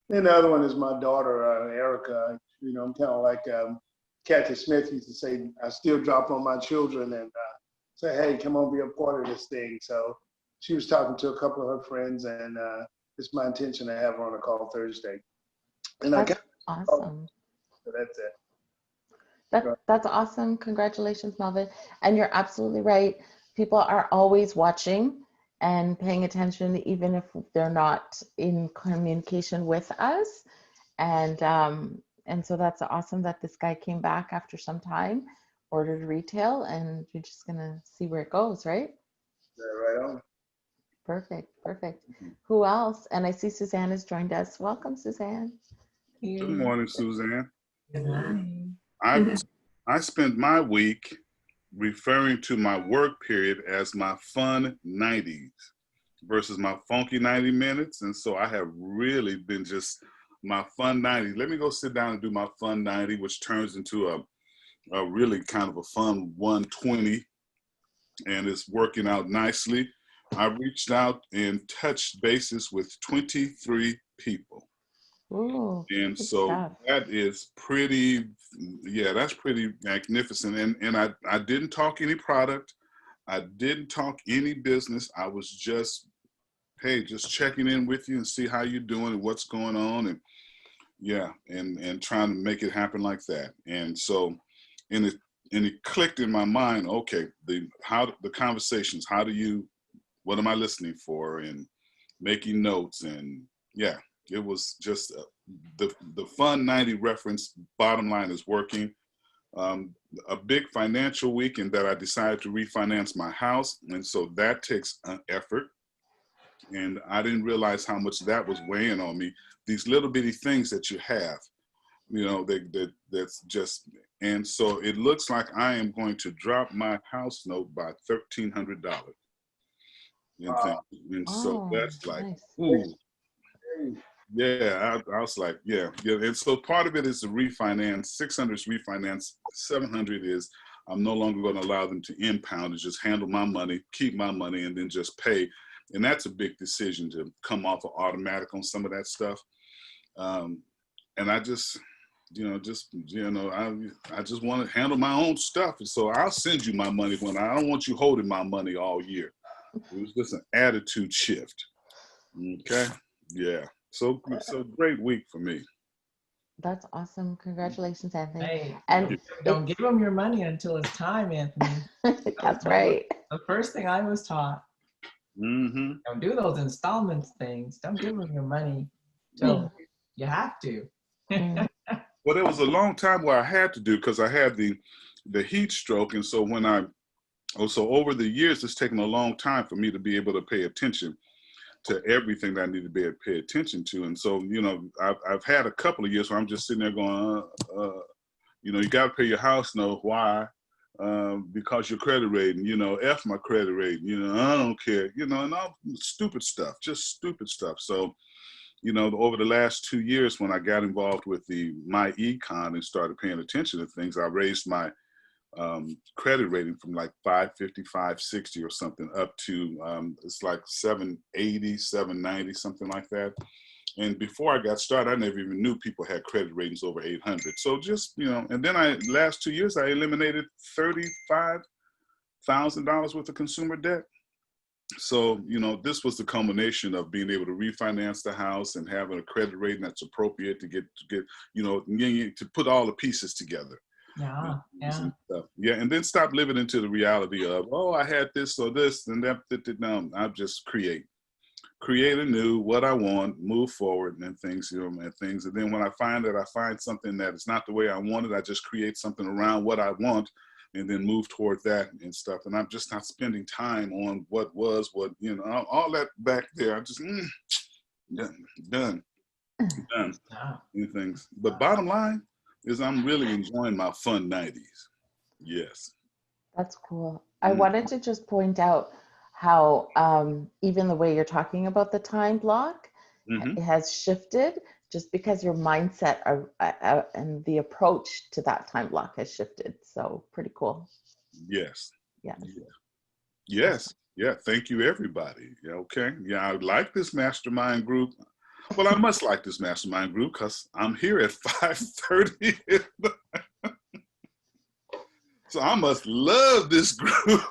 And the other one is my daughter, Erica. I'm kind of like Kathy Smith used to say, I still drop on my children and say, hey, come on, be a part of this thing. So she was talking to a couple of her friends, and it's my intention to have her on a call Thursday. And that's awesome. So that's it. That's awesome. Congratulations, Melvin. And you're absolutely right. People are always watching and paying attention, even if they're not in communication with us. And so that's awesome that this guy came back after some time, ordered retail, and you're just gonna see where it goes, right? Yeah, right on. Perfect, perfect. Who else? And I see Suzanne has joined us. Welcome, Suzanne. Good morning, Suzanne. Good morning. I spent my week referring to my work period as my fun 90s versus my funky 90 minutes. And so I have really been just my fun 90. Let me go sit down and do my fun 90, which turns into a really kind of a fun 120, and it's working out nicely. I reached out and touched bases with 23 people. Ooh, and so stuff. that is pretty, yeah, that's pretty magnificent. And I didn't talk any product. I didn't talk any business. I was just, hey, just checking in with you and see how you're doing and what's going on. And yeah, and trying to make it happen like that. And so, and it clicked in my mind, okay, the conversations, what am I listening for, and making notes. And yeah, it was just the fun 90 reference. Bottom line is working. A big financial week in that I decided to refinance my house, and so that takes an effort. And I didn't realize how much that was weighing on me. These little bitty things that you have, that's just. And so it looks like I am going to drop my house note by $1,300. And so that's like, nice. ooh. Yeah, I was like, yeah. And so part of it is the refinance. 600 is refinance. 700 is I'm no longer going to allow them to impound and just handle my money, keep my money, and then just pay. And that's a big decision to come off of automatic on some of that stuff. And I just, I just want to handle my own stuff. And so I'll send you my money when I don't want you holding my money all year. It was just an attitude shift. Okay. Yeah. So great week for me. That's awesome. Congratulations, Anthony. Hey, And don't give them your money until it's time, Anthony. That's right. The first thing I was taught. Mm-hmm. Don't do those installments things. Don't give them your money till you have to. Well, there was a long time where I had to do, because I had the heat stroke. And so over the years, it's taken a long time for me to be able to pay attention to everything that I need to be able to pay attention to. And so, I've had a couple of years where I'm just sitting there going, you got to pay your house note. Why? Because your credit rating, F my credit rating, I don't care, and all stupid stuff, just stupid stuff. So, over the last 2 years, when I got involved with my econ and started paying attention to things, I raised my credit rating from like 550, 560 or something up to it's like 780, 790, something like that. And before I got started, I never even knew people had credit ratings over 800. So just, and then last 2 years, I eliminated $35,000 worth of consumer debt. So, this was the culmination of being able to refinance the house and having a credit rating that's appropriate to get, to put all the pieces together. Yeah. And then stop living into the reality of, oh, I had this or this and that. No, I just create anew what I want, move forward, and things, and things. And then when I find something that is not the way I want it, I just create something around what I want, and then move toward that and stuff. And I'm just not spending time on what was, all that back there. I'm just done. And things. But bottom line is I'm really enjoying my fun 90s. Yes. That's cool. I wanted to just point out how even the way you're talking about the time block it has shifted, just because your mindset and the approach to that time block has shifted. So pretty cool. Yes. Yes. Yes. Yeah. Thank you, everybody. Yeah. Okay. Yeah. I like this mastermind group. Well, I must like this mastermind group because I'm here at 5:30. So I must love this group.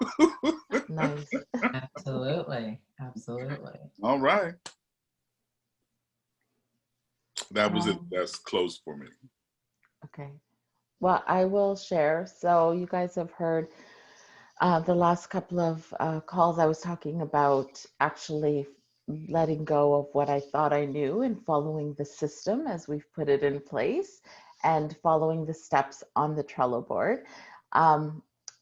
Nice. Absolutely. Absolutely. All right. That was it. Um, That's closed for me. Okay. Well, I will share. So you guys have heard the last couple of calls I was talking about actually letting go of what I thought I knew and following the system as we've put it in place and following the steps on the Trello board.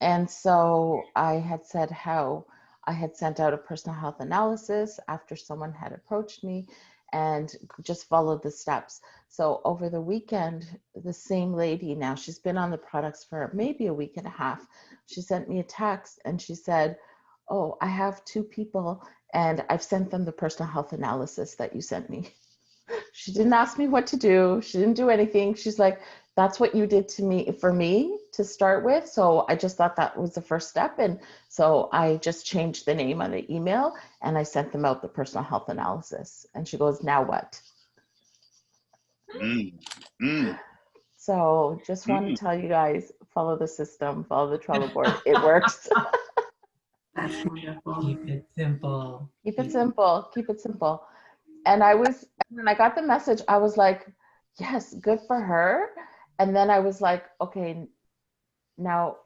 And so I had said how I had sent out a personal health analysis after someone had approached me and just followed the steps. So over the weekend, the same lady now, she's been on the products for maybe a week and a half. She sent me a text and she said, "Oh, I have 2 people and I've sent them the personal health analysis that you sent me." She didn't ask me what to do. She didn't do anything. She's like, "That's what you did to me for me to start with." So I just thought that was the first step. And so I just changed the name on the email and I sent them out the personal health analysis. And she goes, "Now what?" Mm, mm, So just want mm. to tell you guys, follow the system, follow the Trello board. It works. That's wonderful. Keep it simple. Keep it simple. Keep it simple. And when I got the message, I was like, yes, good for her. And then I was like, okay, now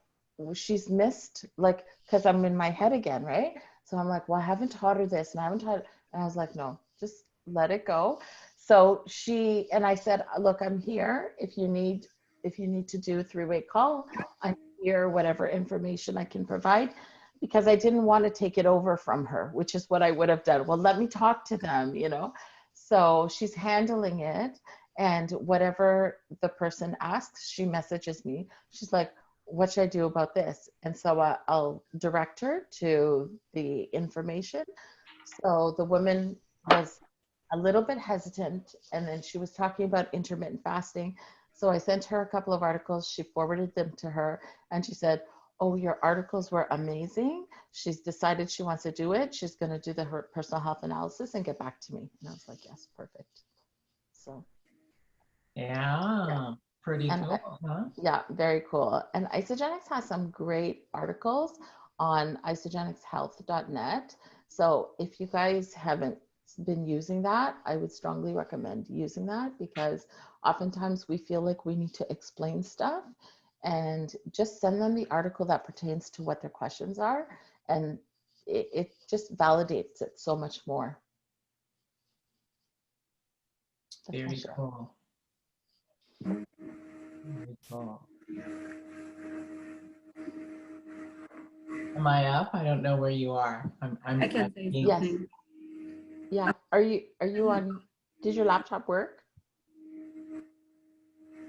she's missed, like, because I'm in my head again, right? So I'm like, well, I haven't taught her this and I haven't taught her. And I was like, no, just let it go. So and I said, look, I'm here. If you need to do a 3-way call, I'm here, whatever information I can provide, because I didn't want to take it over from her, which is what I would have done. Well, let me talk to them, you know? So she's handling it. And whatever the person asks, she messages me. She's like, what should I do about this? And so I'll direct her to the information. So the woman was a little bit hesitant, and then she was talking about intermittent fasting. So I sent her a couple of articles. She forwarded them to her, and she said, "Oh, your articles were amazing. She's decided she wants to do it. She's going to do her personal health analysis and get back to me." And I was like, yes, perfect. So Yeah. Pretty and cool, huh? yeah, very cool. And Isogenics has some great articles on isogenicshealth.net. So if you guys haven't been using that, I would strongly recommend using that, because oftentimes we feel like we need to explain stuff, and just send them the article that pertains to what their questions are. And it just validates it so much more. That's my Very share. cool. Very cool. Am I up? I don't know where you are. I can say Yes. something. Yeah. Are you on? Did your laptop work?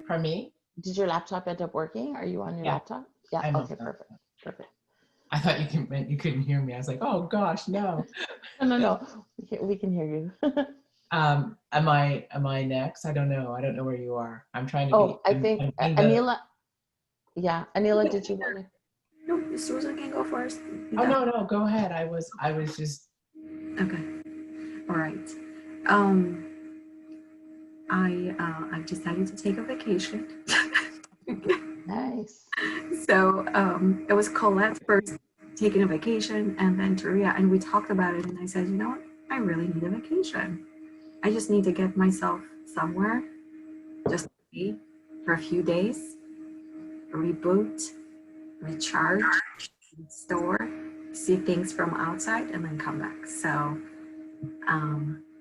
Pardon me? Did your laptop end up working? Are you on your Yeah. laptop? Yeah. I'm Okay. okay. Perfect. Perfect. I thought you couldn't hear me. I was like, oh gosh, no. No. We can hear you. Am I next? I don't know. I don't know where you are. I'm trying to be. Oh, I think I'm being Anila. Yeah, Anila, did you want to? No, Susan can go first. Oh no, go ahead. I was just. Okay. All right. I've decided to take a vacation. Nice. So it was Colette first taking a vacation, and then Taria, and we talked about it, and I said, you know what? I really need a vacation. I just need to get myself somewhere, just to be for a few days, reboot, recharge, restore, see things from outside, and then come back. So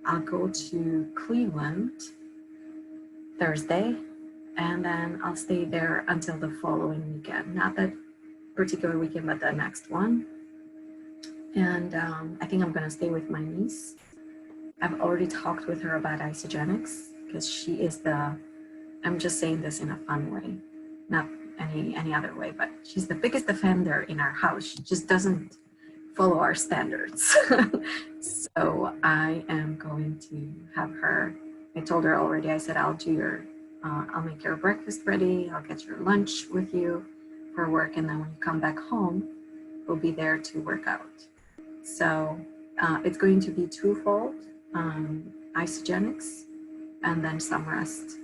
I'll go to Cleveland Thursday, and then I'll stay there until the following weekend. Not that particular weekend, but the next one. And I think I'm gonna stay with my niece. I've already talked with her about isogenics, because she is I'm just saying this in a fun way, not any other way, but she's the biggest offender in our house. She just doesn't follow our standards. So I am going to have her, I told her already, I said, I'll make your breakfast ready, I'll get your lunch with you for work, and then when you come back home, we'll be there to work out. So it's going to be twofold. Isogenics and then some rest.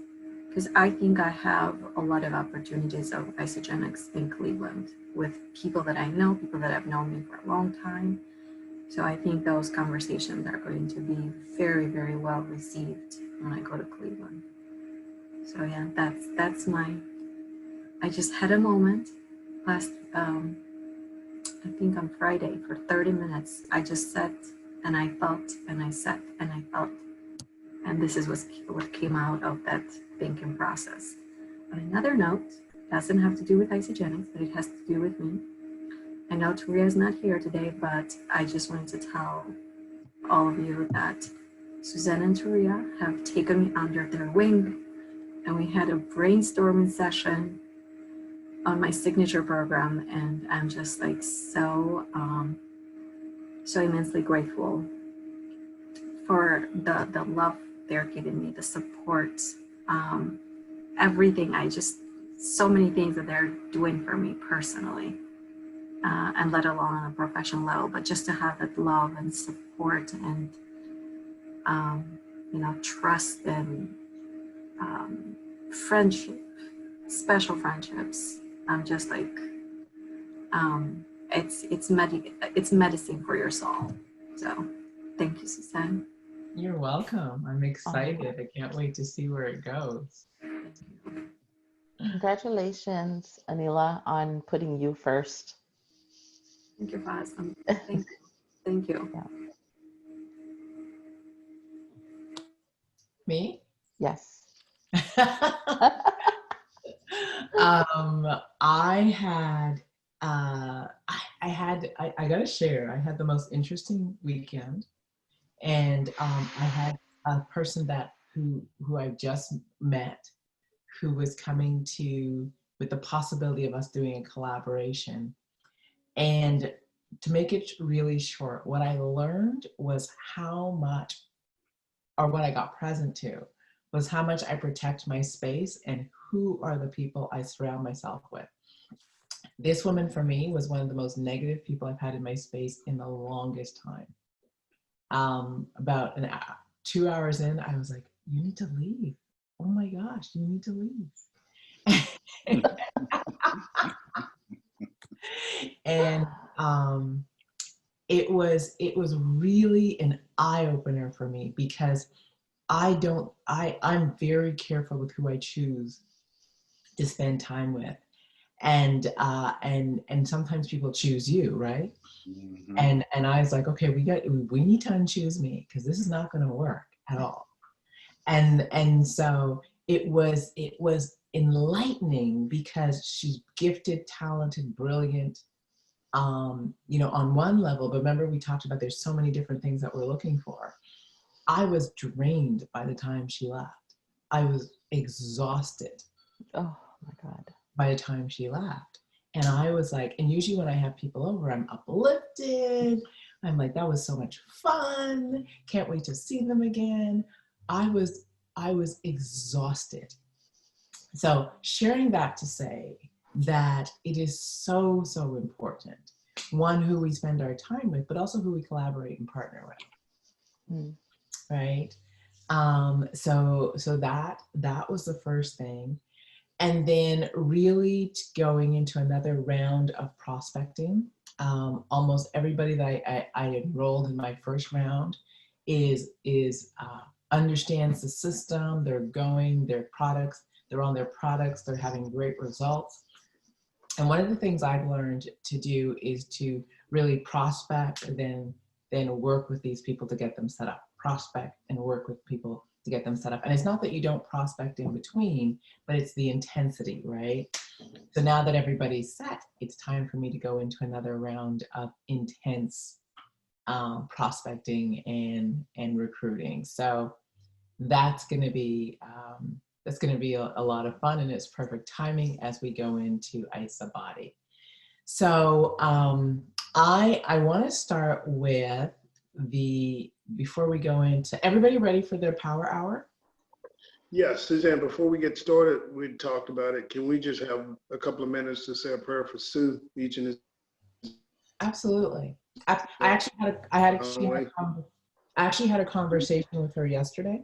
Because I think I have a lot of opportunities of Isogenics in Cleveland with people that I know, people that have known me for a long time. So I think those conversations are going to be very, very well received when I go to Cleveland. So yeah, that's my, I just had a moment last, I think on Friday for 30 minutes. I just sat and I felt and I sat and I felt. And this is what came out of that thinking process. On another note, doesn't have to do with Isogenics, but it has to do with me. I know Taria is not here today, but I just wanted to tell all of you that Suzanne and Taria have taken me under their wing, and we had a brainstorming session on my signature program, and I'm just like so immensely grateful for the love they're giving me, the support, everything. So many things that they're doing for me personally, and let alone on a professional level, but just to have that love and support and, trust and friendship, special friendships. I'm just like, it's medicine for your soul. So thank you, Suzanne. You're welcome. I'm excited. I can't wait to see where it goes. Congratulations, Anila, on putting you first. Thank you, Faz. Thank you. Yeah. Me? Yes. I gotta share, I had the most interesting weekend, and I had a person who I just met, who was coming with the possibility of us doing a collaboration. And to make it really short, what I learned was what I got present to was how much I protect my space and who are the people I surround myself with. This woman for me was one of the most negative people I've had in my space in the longest time. About 2 hours in, I was like, you need to leave. Oh my gosh, you need to leave. And it was really an eye-opener for me, because I'm very careful with who I choose to spend time with. And sometimes people choose you, right? Mm-hmm. And I was like, okay, we need to unchoose me, because this is not going to work at all. And so it was enlightening, because she's gifted, talented, brilliant, on one level. But remember, we talked about there's so many different things that we're looking for. I was drained by the time she left. I was exhausted. Oh my God. By the time she left. And I was like, and usually when I have people over, I'm uplifted. I'm like, that was so much fun. Can't wait to see them again. I was exhausted. So sharing that to say that it is so, so important. One, who we spend our time with, but also who we collaborate and partner with. Mm. Right? So that was the first thing. And then really going into another round of prospecting. Almost everybody that I enrolled in my first round understands the system. They're on their products, they're having great results. And one of the things I've learned to do is to really prospect and then work with these people to get them set up. Prospect and work with people to get them set up. And it's not that you don't prospect in between, but it's the intensity, right? So now that everybody's set, it's time for me to go into another round of intense prospecting and recruiting. So that's going to be a lot of fun, and it's perfect timing as we go into ISA Body. So I want to start with before we go into, everybody ready for their power hour? Yes, Suzanne, before we get started, we talked about it. Can we just have a couple of minutes to say a prayer for Sue, each in his? Absolutely. I actually had a I actually had a conversation with her yesterday.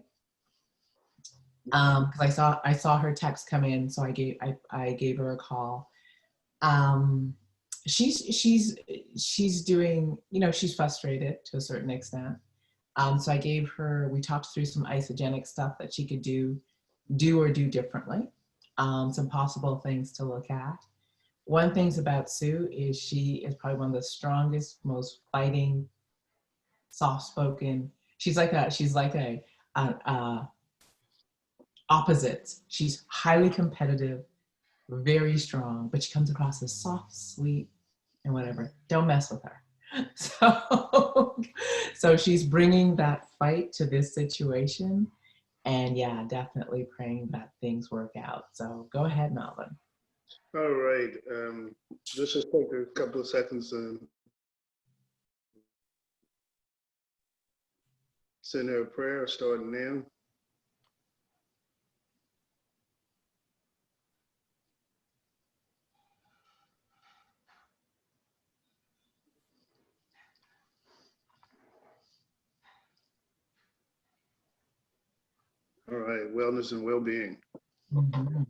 Because I saw her text come in, so I gave her a call. She's doing, you know, she's frustrated to a certain extent. So we talked through some isogenic stuff that she could do differently, some possible things to look at. One thing about Sue is she is probably one of the strongest, most fighting, soft-spoken. She's like a opposites. She's highly competitive, very strong, but she comes across as soft, sweet, and whatever. Don't mess with her. So she's bringing that fight to this situation. And yeah, definitely praying that things work out. So go ahead, Melvin. All right. Let's just take a couple of seconds to send her a prayer starting now. All right, wellness and well-being. Mm-hmm.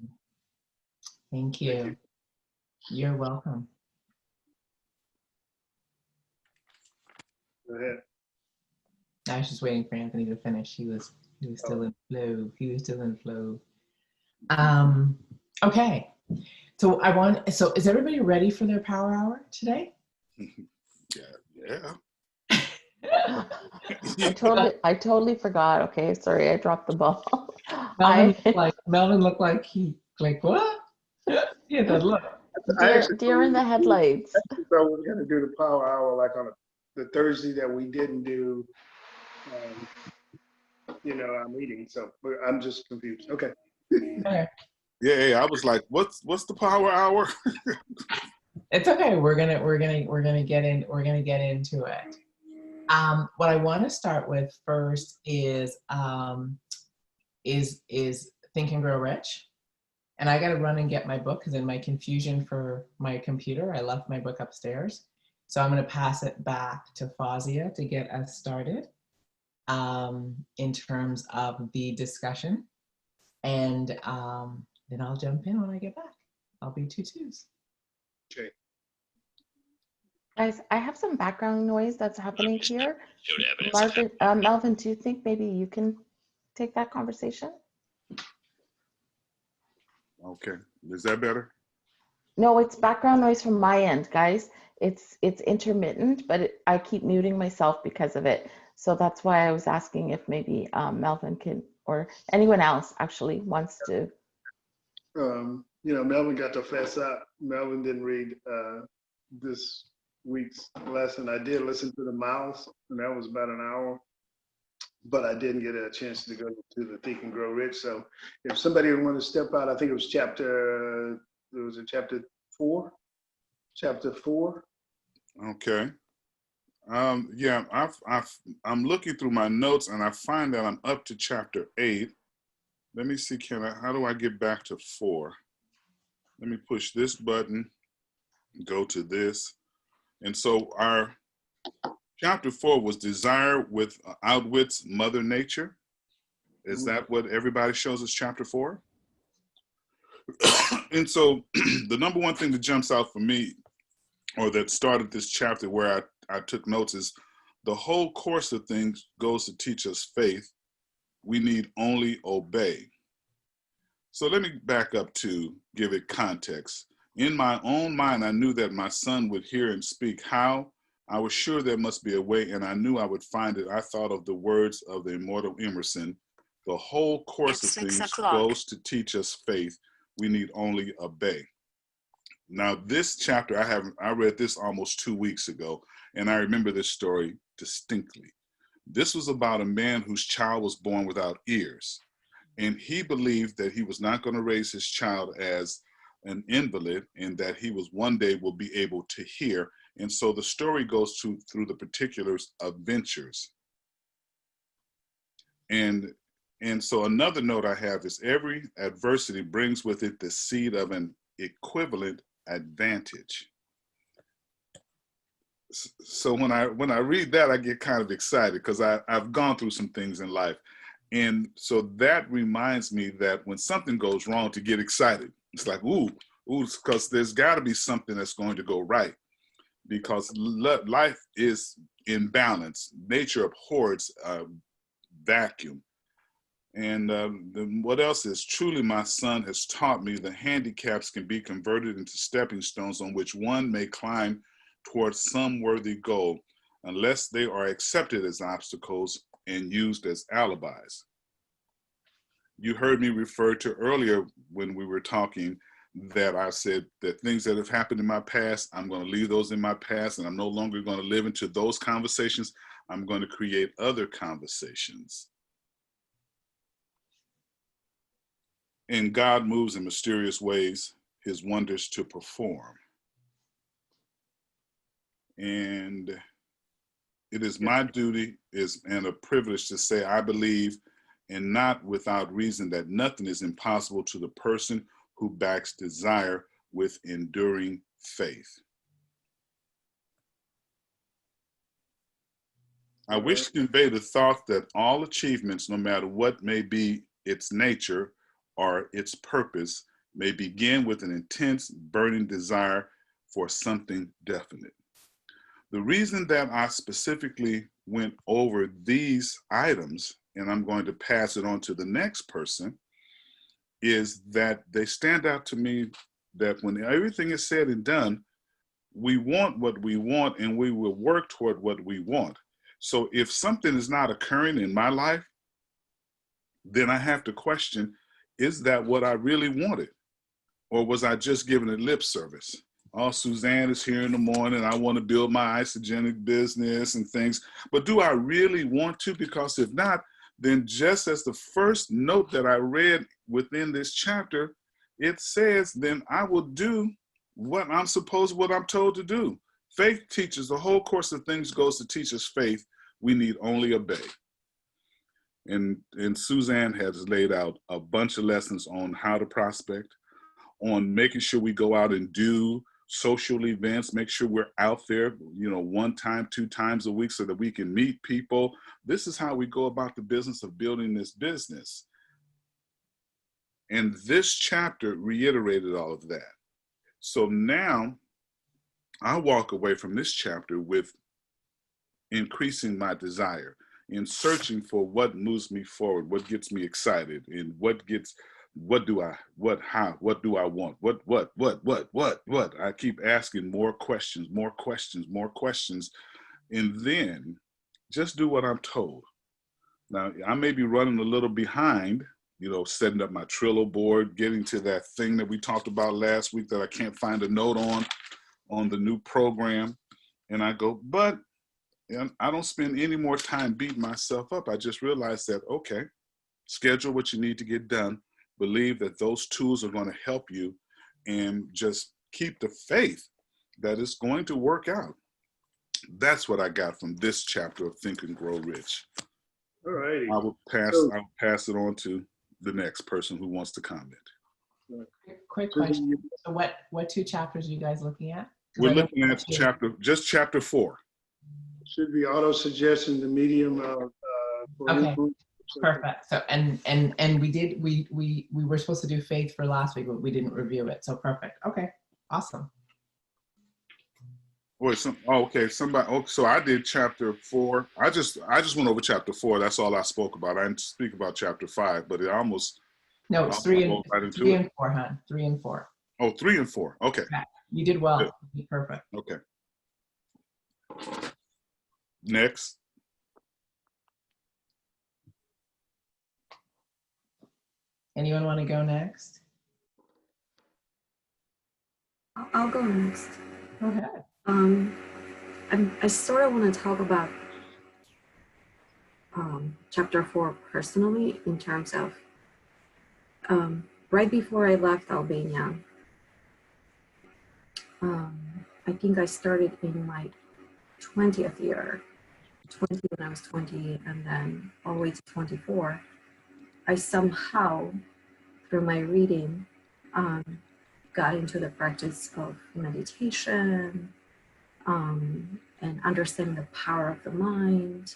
Thank you. Thank you. You're welcome. Go ahead. I was just waiting for Anthony to finish. He was still in flow. He was still in flow. Okay. So so is everybody ready for their power hour today? Yeah. I totally forgot. Okay, sorry, I dropped the ball. Melvin looked like he what? Yeah, that look. Deer in the headlights. I thought we were going to do the power hour like on the Thursday that we didn't do, our meeting. So I'm just confused. Okay. Okay. Yeah, I was like, what's the power hour? It's okay. We're gonna get into it. What I want to start with first is Think and Grow Rich. And I got to run and get my book because in my confusion for my computer, I left my book upstairs. So I'm going to pass it back to Fazia to get us started in terms of the discussion. And then I'll jump in when I get back. I'll be 2 twos. Okay. Guys, I have some background noise that's happening here. Melvin, do you think maybe you can take that conversation? Okay, is that better? No, it's background noise from my end, guys. It's intermittent, but I keep muting myself because of it. So that's why I was asking if maybe Melvin can, or anyone else actually wants to. Melvin got to fess up. Melvin didn't read this week's lesson. I did listen to the mouse, and that was about an hour, but I didn't get a chance to go to the Think and Grow Rich. So if somebody would want to step out, I think it was chapter 4. Chapter 4. Okay. Yeah, I'm looking through my notes and I find that I'm up to chapter 8. Let me see, how do I get back to 4? Let me push this button, go to this. And so our chapter 4 was Desire with Outwits Mother Nature. Is that what everybody shows us chapter 4? And so the number one thing that jumps out for me, or that started this chapter where I took notes, is the whole course of things goes to teach us faith. We need only obey. So let me back up to give it context. In my own mind, I knew that my son would hear and speak. How? I was sure there must be a way, and I knew I would find it. I thought of the words of the immortal Emerson. The whole course of things goes to teach us faith. We need only obey. Now, this chapter, I read this almost 2 weeks ago, and I remember this story distinctly. This was about a man whose child was born without ears, and he believed that he was not going to raise his child as an invalid, and that he was one day will be able to hear. And so the story goes through the particulars of ventures. And so another note I have is every adversity brings with it the seed of an equivalent advantage. So when I read that, I get kind of excited because I've gone through some things in life. And so that reminds me that when something goes wrong, to get excited. It's like, ooh, because there's got to be something that's going to go right, because life is in balance. Nature abhors vacuum. And then what else is, truly my son has taught me the handicaps can be converted into stepping stones on which one may climb towards some worthy goal, unless they are accepted as obstacles and used as alibis. You heard me refer to earlier when we were talking that I said that things that have happened in my past, I'm going to leave those in my past, and I'm no longer going to live into those conversations. I'm going to create other conversations. And God moves in mysterious ways, his wonders to perform. And it is my duty and a privilege to say I believe, and not without reason, that nothing is impossible to the person who backs desire with enduring faith. I wish to convey the thought that all achievements, no matter what may be its nature or its purpose, may begin with an intense, burning desire for something definite. The reason that I specifically went over these items, and I'm going to pass it on to the next person, is that they stand out to me that when everything is said and done, we want what we want and we will work toward what we want. So if something is not occurring in my life, then I have to question, is that what I really wanted? Or was I just giving it lip service? Oh, Suzanne is here in the morning. I want to build my isogenic business and things. But do I really want to? Because if not, then just as the first note that I read within this chapter, it says, then I will do what I'm told to do. Faith teaches, the whole course of things goes to teach us faith. We need only obey. And Suzanne has laid out a bunch of lessons on how to prospect, on making sure we go out and do social events, make sure we're out there, 1 time, 2 times a week so that we can meet people. This is how we go about the business of building this business. And this chapter reiterated all of that. So now I walk away from this chapter with increasing my desire, in searching for what moves me forward, what gets me excited, and what do I want? What? I keep asking more questions, and then just do what I'm told. Now, I may be running a little behind, setting up my Trello board, getting to that thing that we talked about last week that I can't find a note on the new program. And I go, but I don't spend any more time beating myself up. I just realized that, okay, schedule what you need to get done. Believe that those tools are going to help you, and just keep the faith that it's going to work out. That's what I got from this chapter of Think and Grow Rich. All righty. I will pass it on to the next person who wants to comment. Quick question. So what 2 chapters are you guys looking at? We're looking at chapter 4. Should be auto suggestion, the medium for Okay. influence. Perfect. So and we were supposed to do faith for last week, but we didn't review it. So perfect. Okay. Awesome. Wait, so I did chapter 4. I just went over chapter 4. That's all I spoke about. I didn't speak about chapter 5, but it almost. No, it's 3 and 4, hon. 3 and 4. Oh, 3 and 4. Okay. Yeah, you did well. Good. You did perfect. Okay. Next. Anyone want to go next? I'll go next. Go ahead. I sort of want to talk about chapter 4 personally, in terms of right before I left Albania. I think I started in my 20th year, 20 when I was 20, and then all the way to 24. I somehow, through my reading, got into the practice of meditation, and understanding the power of the mind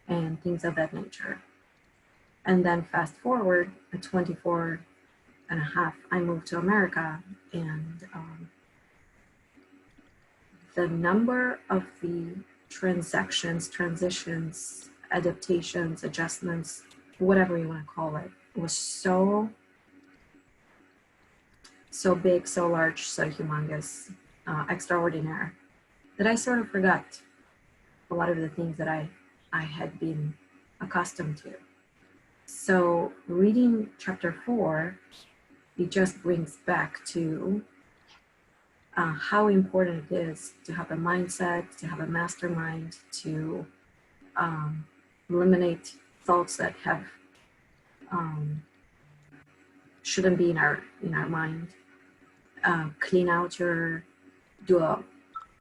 and things of that nature. And then fast forward at 24 and a half, I moved to America, and the number of the transactions, transitions, adaptations, adjustments, whatever you want to call it, was so big, so large, so humongous, extraordinary, that I sort of forgot a lot of the things that I had been accustomed to. So reading chapter 4, it just brings back to how important it is to have a mindset, to have a mastermind, to eliminate thoughts that have shouldn't be in our mind. Clean out do a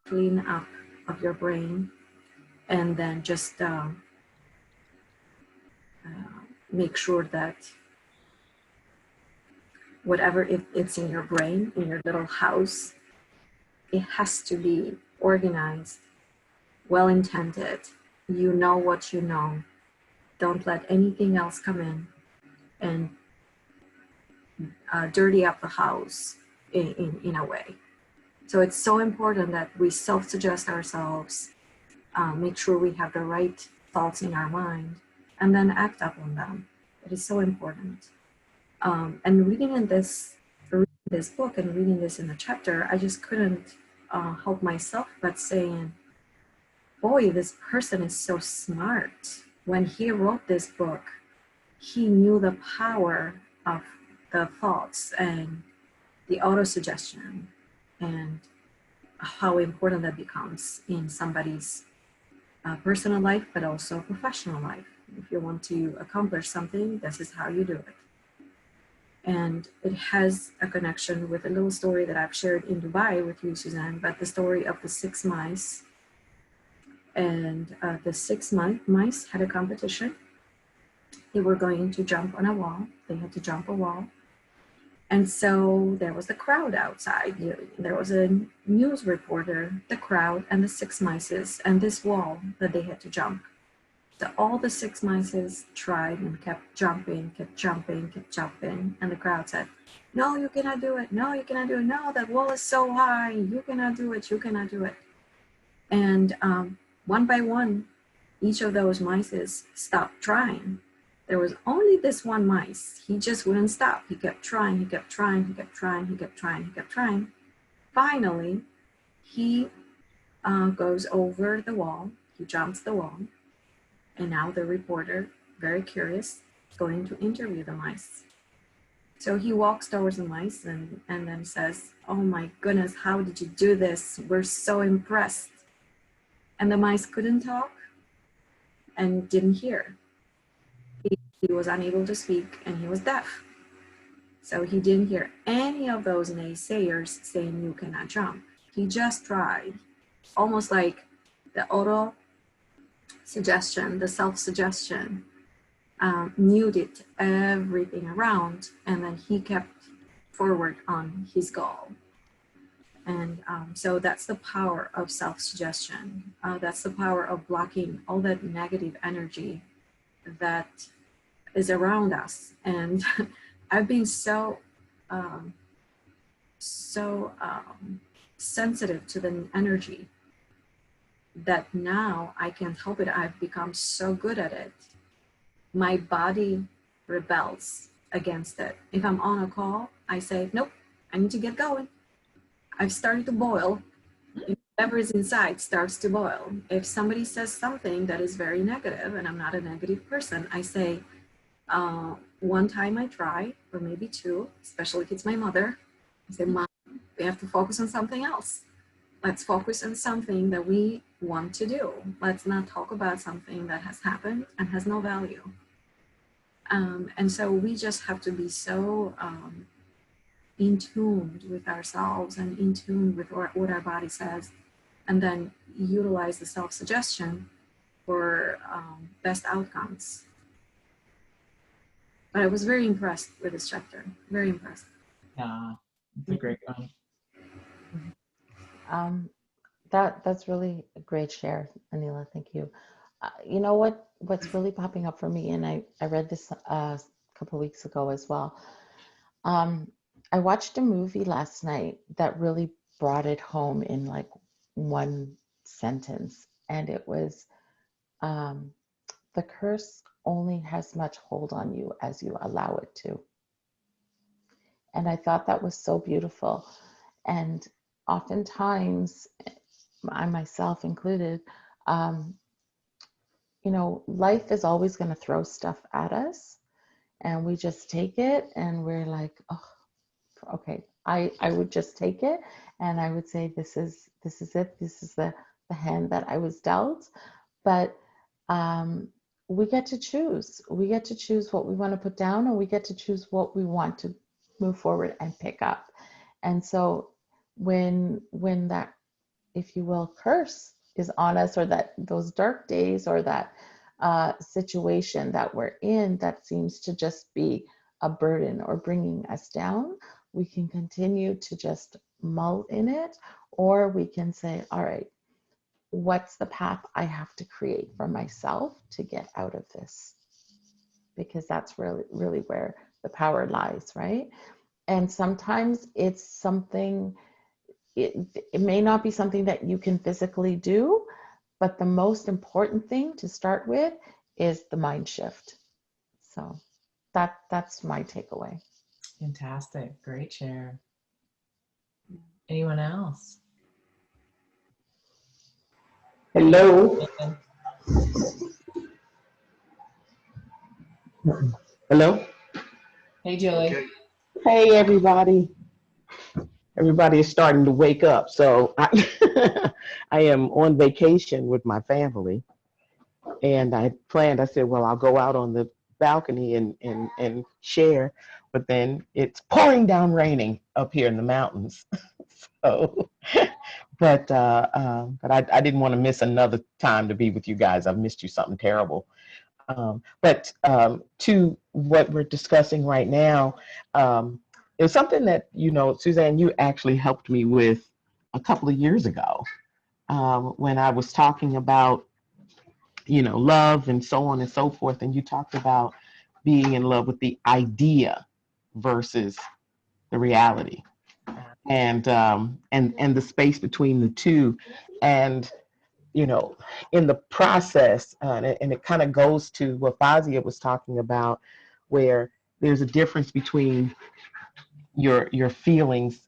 clean up of your brain, and then just make sure that whatever it's in your brain, in your little house, it has to be organized, well intended. You know what you know. Don't let anything else come in and dirty up the house in a way. So it's so important that we self-suggest ourselves, make sure we have the right thoughts in our mind, and then act upon them. It is so important. And reading this book and reading this in the chapter, I just couldn't help myself but saying, boy, this person is so smart. When he wrote this book, he knew the power of the thoughts and the auto-suggestion and how important that becomes in somebody's personal life, but also professional life. If you want to accomplish something, this is how you do it. And it has a connection with a little story that I've shared in Dubai with you, Suzanne, but the story of the 6 mice. And the 6 mice had a competition. They were going to jump on a wall. They had to jump a wall. And so there was a crowd outside. There was a news reporter, the crowd, and the 6 mice, and this wall that they had to jump. So all the 6 mice tried and kept jumping, and the crowd said, no, you cannot do it. No, you cannot do it. No, that wall is so high. You cannot do it. You cannot do it. And one by one, each of those mice stopped trying. There was only this one mice. He just wouldn't stop. He kept trying, he kept trying, he kept trying, he kept trying, he kept trying. Finally, he goes over the wall. He jumps the wall. And now the reporter, very curious, is going to interview the mice. So he walks towards the mice and then says, oh my goodness, how did you do this? We're so impressed. And the mice couldn't talk and didn't hear. He was unable to speak and he was deaf. So he didn't hear any of those naysayers saying you cannot jump. He just tried, almost like the auto-suggestion, the self-suggestion, muted everything around, and then he kept forward on his goal. And so that's the power of self-suggestion. That's the power of blocking all that negative energy that is around us. And I've been so sensitive to the energy that now I can't help it. I've become so good at it. My body rebels against it. If I'm on a call, I say, nope, I need to get going. I've started to boil. Whatever is inside starts to boil. If somebody says something that is very negative, and I'm not a negative person, I say, one time I try, or maybe 2, especially if it's my mother, I say, Mom, we have to focus on something else. Let's focus on something that we want to do. Let's not talk about something that has happened and has no value. And so we just have to be so in tune with ourselves and in tune with what our body says, and then utilize the self-suggestion for best outcomes. But I was very impressed with this chapter, very impressed. Yeah, it's a great one. That's really a great share, Anila. Thank you. You know what's really popping up for me, and I read this a couple of weeks ago as well. Um, I watched a movie last night that really brought it home in like one sentence, and it was um, the curse only has much hold on you as you allow it to. And I thought that was so beautiful. And oftentimes, I myself included, um, you know, life is always going to throw stuff at us, and we just take it, and we're like, oh, okay. I would just take it, and I would say, this is it. This is the hand that I was dealt. But we get to choose. We get to choose what we want to put down, and we get to choose what we want to move forward and pick up. And so when that, if you will, curse is on us, or that those dark days, or that situation that we're in that seems to just be a burden or bringing us down, we can continue to just mull in it, or we can say, all right, what's the path I have to create for myself to get out of this? Because that's really where the power lies, right? And sometimes it's something, it may not be something that you can physically do, but the most important thing to start with is the mind shift. So that's my takeaway. Fantastic. Great share. Anyone else? Hello. Hello. Hey, Julie. Okay. Hey, everybody. Everybody is starting to wake up. So I, I am on vacation with my family. And I said, well, I'll go out on the balcony and share. But then it's pouring down raining up here in the mountains. So, but I didn't want to miss another time to be with you guys. I've missed you something terrible. But to what we're discussing right now, it's something that, you know, Suzanne, you actually helped me with a couple of years ago when I was talking about, you know, love and so on and so forth. And you talked about being in love with the idea versus the reality, and the space between the two. And you know, in the process, and it kind of goes to what Fazia was talking about, where there's a difference between your feelings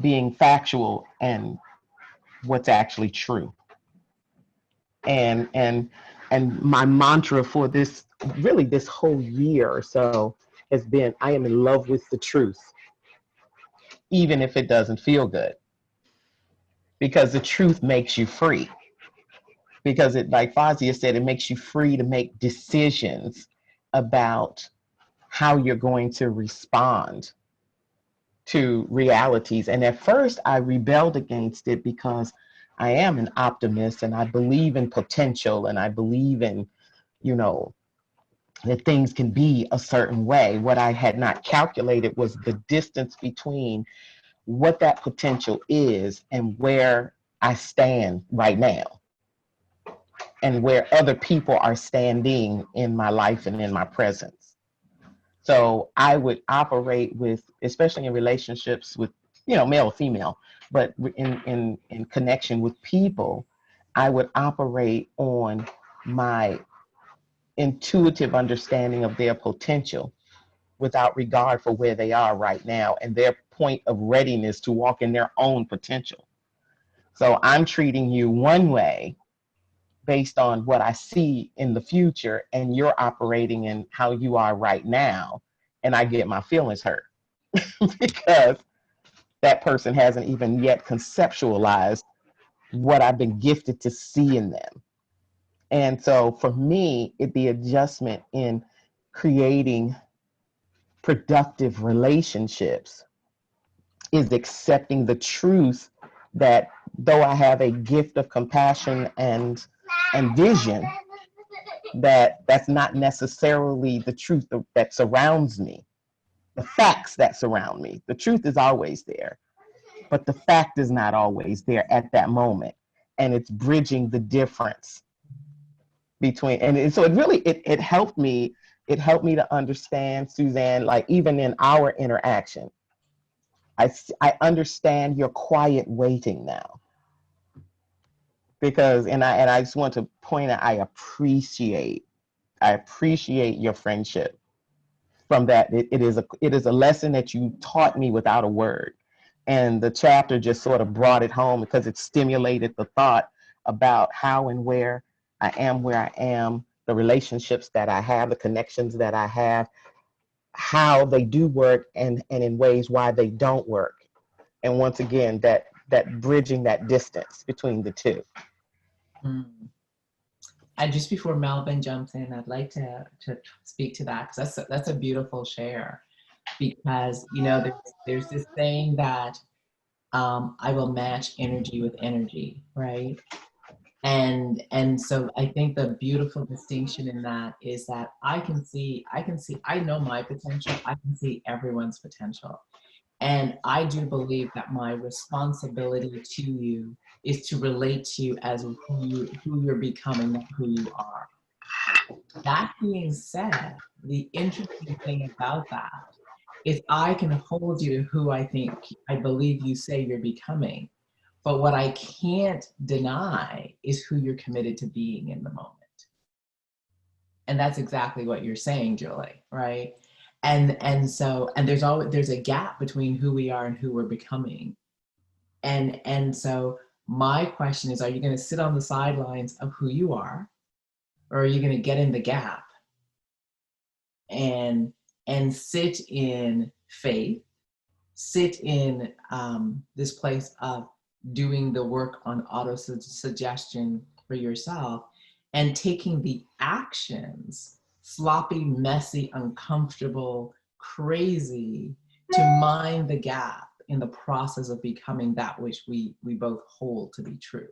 being factual and what's actually true. And my mantra for this, really this whole year or so, has been, I am in love with the truth, even if it doesn't feel good, because the truth makes you free. Because it, like Fazia said, it makes you free to make decisions about how you're going to respond to realities. And at first I rebelled against it because I am an optimist and I believe in potential, and I believe in, you know, that things can be a certain way. What I had not calculated was the distance between what that potential is and where I stand right now, and where other people are standing in my life and in my presence. So I would operate with, especially in relationships with, you know, male or female, but in connection with people, I would operate on my intuitive understanding of their potential without regard for where they are right now and their point of readiness to walk in their own potential. So I'm treating you one way based on what I see in the future, and you're operating in how you are right now, and I get my feelings hurt because that person hasn't even yet conceptualized what I've been gifted to see in them. And so for me, the adjustment in creating productive relationships is accepting the truth that though I have a gift of compassion and vision, that's not necessarily the truth that surrounds me, the facts that surround me. The truth is always there, but the fact is not always there at that moment. and it's bridging the difference between, so it really, it helped me to understand, Suzanne, like even in our interaction, I understand your quiet waiting now, because, and I just want to point out, I appreciate your friendship from that. It is a lesson that you taught me without a word. And the chapter just sort of brought it home because it stimulated the thought about how and where I am, the relationships that I have, the connections that I have, how they do work, and in ways why they don't work. And once again, that bridging that distance between the two. Mm. And just before Melvin jumps in, I'd like to speak to that, because that's a beautiful share. Because, you know, there's this saying that I will match energy with energy, right? And so I think the beautiful distinction in that is that I know my potential, I can see everyone's potential. And I do believe that my responsibility to you is to relate to you as who you're becoming, not who you are. That being said, the interesting thing about that is I can hold you to who I believe you say you're becoming. But what I can't deny is who you're committed to being in the moment. And that's exactly what you're saying, Julie, right? And so there's a gap between who we are and who we're becoming. And so my question is, are you going to sit on the sidelines of who you are, or are you going to get in the gap and sit in faith, sit in this place of doing the work on auto-suggestion for yourself and taking the actions, sloppy, messy, uncomfortable, crazy, to mind the gap in the process of becoming that which we both hold to be true,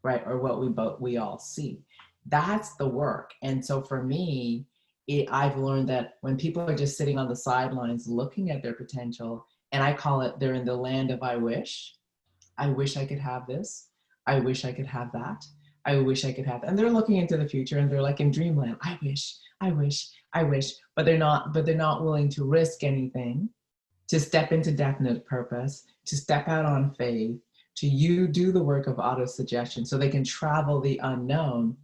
right? Or what we all see. That's the work. And so for me, I've learned that when people are just sitting on the sidelines looking at their potential, and I call it, they're in the land of I wish I could have this. I wish I could have that. I wish I could have that. And they're looking into the future and they're like in dreamland. I wish, but they're not willing to risk anything, to step into definite purpose, to step out on faith, to do the work of auto-suggestion so they can travel the unknown.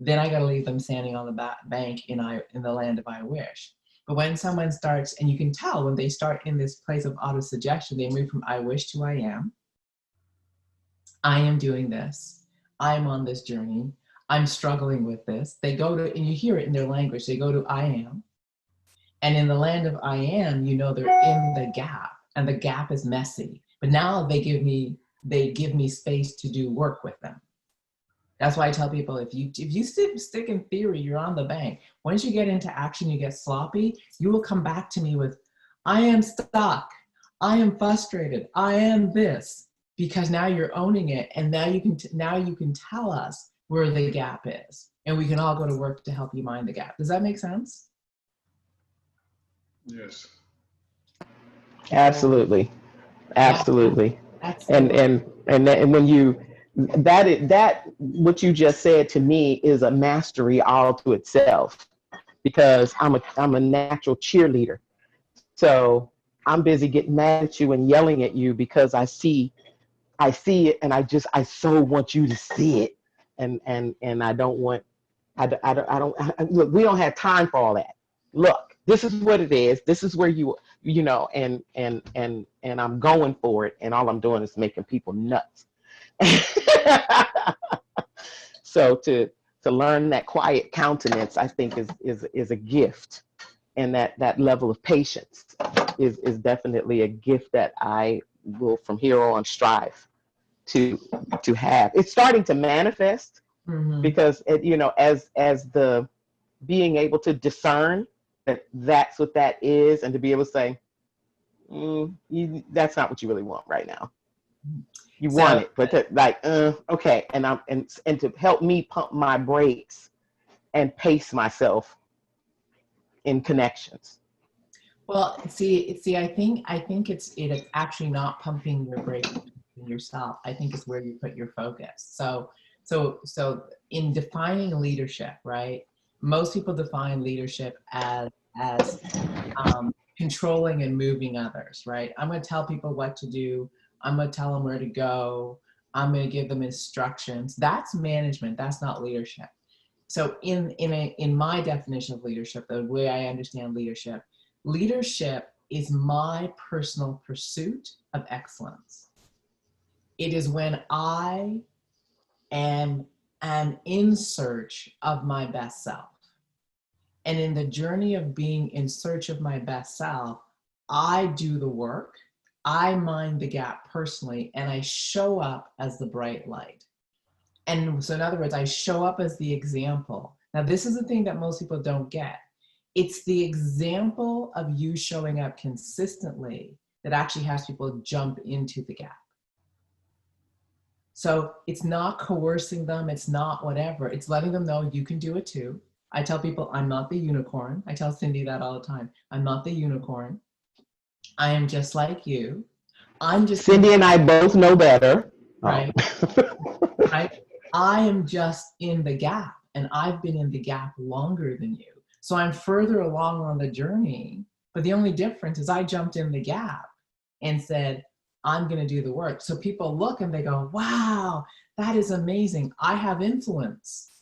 Then I got to leave them standing on the bank in the land of I wish. But when someone starts, and you can tell when they start in this place of auto-suggestion, they move from I wish to I am. I am doing this. I'm on this journey. I'm struggling with this. They go to, and you hear it in their language, they go to I am. And in the land of I am, you know, they're in the gap, and the gap is messy. But now they give me space to do work with them. That's why I tell people, if you stick in theory, you're on the bank. Once you get into action, you get sloppy, you will come back to me with, I am stuck. I am frustrated. I am this. Because now you're owning it, and now you can tell us where the gap is, and we can all go to work to help you mind the gap. Does that make sense? Yes. Absolutely. Absolutely. And when you, that what you just said to me is a mastery all to itself, because I'm a natural cheerleader. So I'm busy getting mad at you and yelling at you because I see it, and I so want you to see it, and I don't want, look, we don't have time for all that. Look, this is what it is. This is where you know, and I'm going for it, and all I'm doing is making people nuts. So to learn that quiet countenance, I think is a gift, and that level of patience is definitely a gift that I will from here on strive to have. It's starting to manifest, because you know, as the being able to discern that's what that is, and to be able to say, that's not what you really want right now. You want it, but okay, and to help me pump my brakes and pace myself in connections. Well, see, I think it's actually not pumping your brakes, yourself, I think is where you put your focus. So in defining leadership, right? Most people define leadership as controlling and moving others, right? I'm going to tell people what to do. I'm going to tell them where to go. I'm going to give them instructions. That's management. That's not leadership. So in my definition of leadership, the way I understand leadership, leadership is my personal pursuit of excellence. It is when I am in search of my best self. And in the journey of being in search of my best self, I do the work, I mind the gap personally, and I show up as the bright light. And so in other words, I show up as the example. Now, this is the thing that most people don't get. It's the example of you showing up consistently that actually has people jump into the gap. So it's not coercing them, it's not whatever, it's letting them know you can do it too. I tell people I'm not the unicorn. I tell Cindy that all the time. I'm not the unicorn. I am just like you. I'm just Cindy and I both know better. Right. Oh. Right. I am just in the gap, and I've been in the gap longer than you. So I'm further along on the journey, but the only difference is I jumped in the gap and said, I'm going to do the work. So people look and they go, wow, that is amazing. I have influence.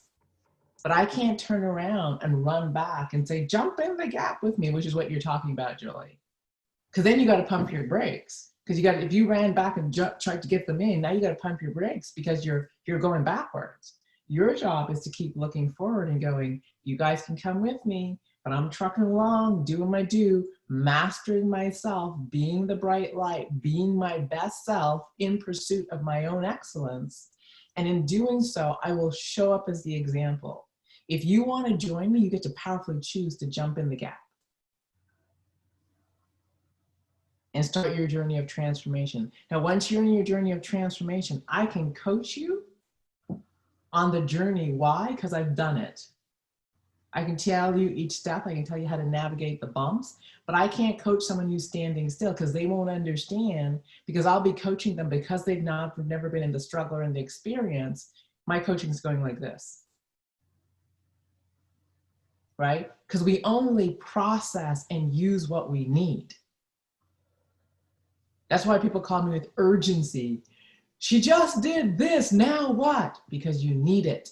But I can't turn around and run back and say, jump in the gap with me, which is what you're talking about, Julie. Because then you got to pump your brakes. Because if you ran back and tried to get them in, now you got to pump your brakes because you're going backwards. Your job is to keep looking forward and going, you guys can come with me, but I'm trucking along, doing my due, mastering myself, being the bright light, being my best self in pursuit of my own excellence. And in doing so, I will show up as the example. If you want to join me, you get to powerfully choose to jump in the gap and start your journey of transformation. Now, once you're in your journey of transformation, I can coach you on the journey. Why? Because I've done it. I can tell you each step. I can tell you how to navigate the bumps, but I can't coach someone who's standing still because they won't understand, because I'll be coaching them because they've never been in the struggle or in the experience. My coaching is going like this. Right? Because we only process and use what we need. That's why people call me with urgency. She just did this, now what? Because you need it.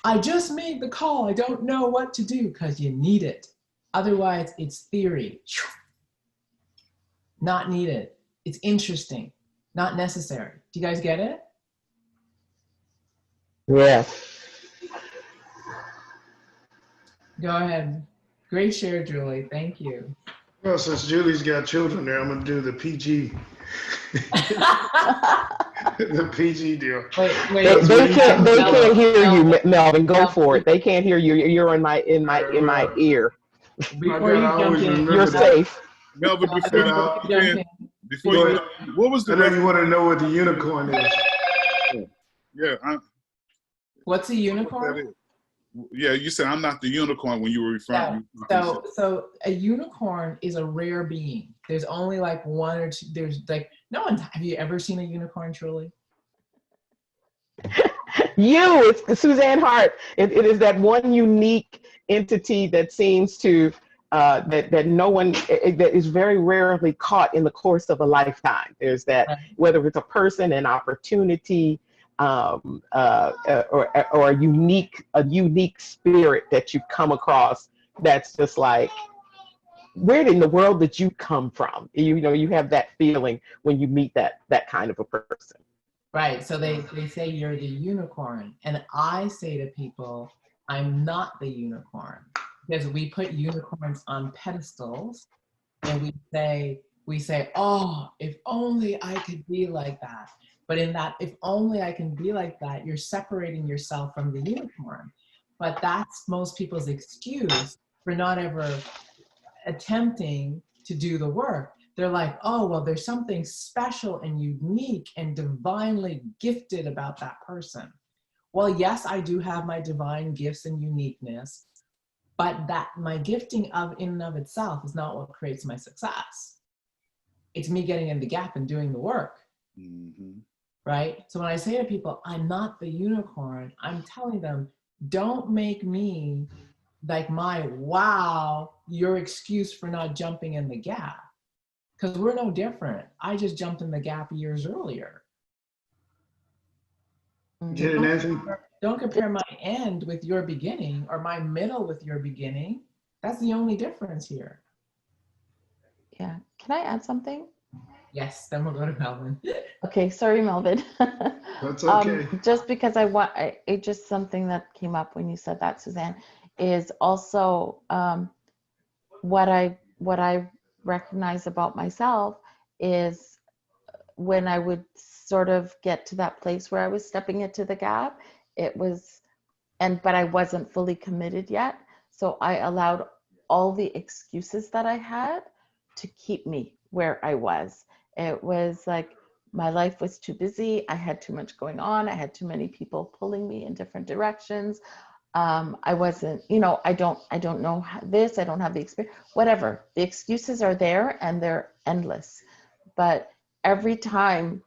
I just made the call, I don't know what to do, because you need it. Otherwise, it's theory. Not needed. It's interesting, not necessary. Do you guys get it? Yes. Go ahead. Great share, Julie. Thank you. Well, since Julie's got children there, I'm going to do the PG. The PG deal. Wait, They can't hear you, Melvin. Go Melvin. for it. They can't hear you. You're in my ear. Before you jump in, You're safe. Melvin, before you, what was the I know you want to know what the unicorn is. Yeah. what's a unicorn? Yeah, you said I'm not the unicorn when you were referring. So a unicorn is a rare being. There's only like one or two. There's like no one. Have you ever seen a unicorn, truly? It's Suzanne Hart. It is that one unique entity that seems to that no one that is very rarely caught in the course of a lifetime. There's that, whether it's a person, an opportunity, or a unique spirit that you come across that's just like, where in the world did you come from? You have that feeling when you meet that kind of a person. Right. So they say you're the unicorn. And I say to people, I'm not the unicorn. Because we put unicorns on pedestals and we say, oh, if only I could be like that. But in that, if only I can be like that, you're separating yourself from the unicorn. But that's most people's excuse for not ever attempting to do the work. They're like, oh, well, there's something special and unique and divinely gifted about that person. Well, yes, I do have my divine gifts and uniqueness, but that my gifting in and of itself is not what creates my success. It's me getting in the gap and doing the work. Mm-hmm. Right? So when I say to people, I'm not the unicorn, I'm telling them, don't make me like my wow, your excuse for not jumping in the gap. Because we're no different. I just jumped in the gap years earlier. Get it, Nancy? Don't compare my end with your beginning or my middle with your beginning. That's the only difference here. Yeah. Can I add something? Yes, then we'll go to Melvin. Okay, sorry, Melvin. That's okay. Just because it just something that came up when you said that, Suzanne, is also what I recognize about myself is when I would sort of get to that place where I was stepping into the gap, it was, but I wasn't fully committed yet. So I allowed all the excuses that I had to keep me where I was. It was like my life was too busy. I had too much going on. I had too many people pulling me in different directions. I wasn't, I don't know this. I don't have the experience, whatever. The excuses are there and they're endless. But every time,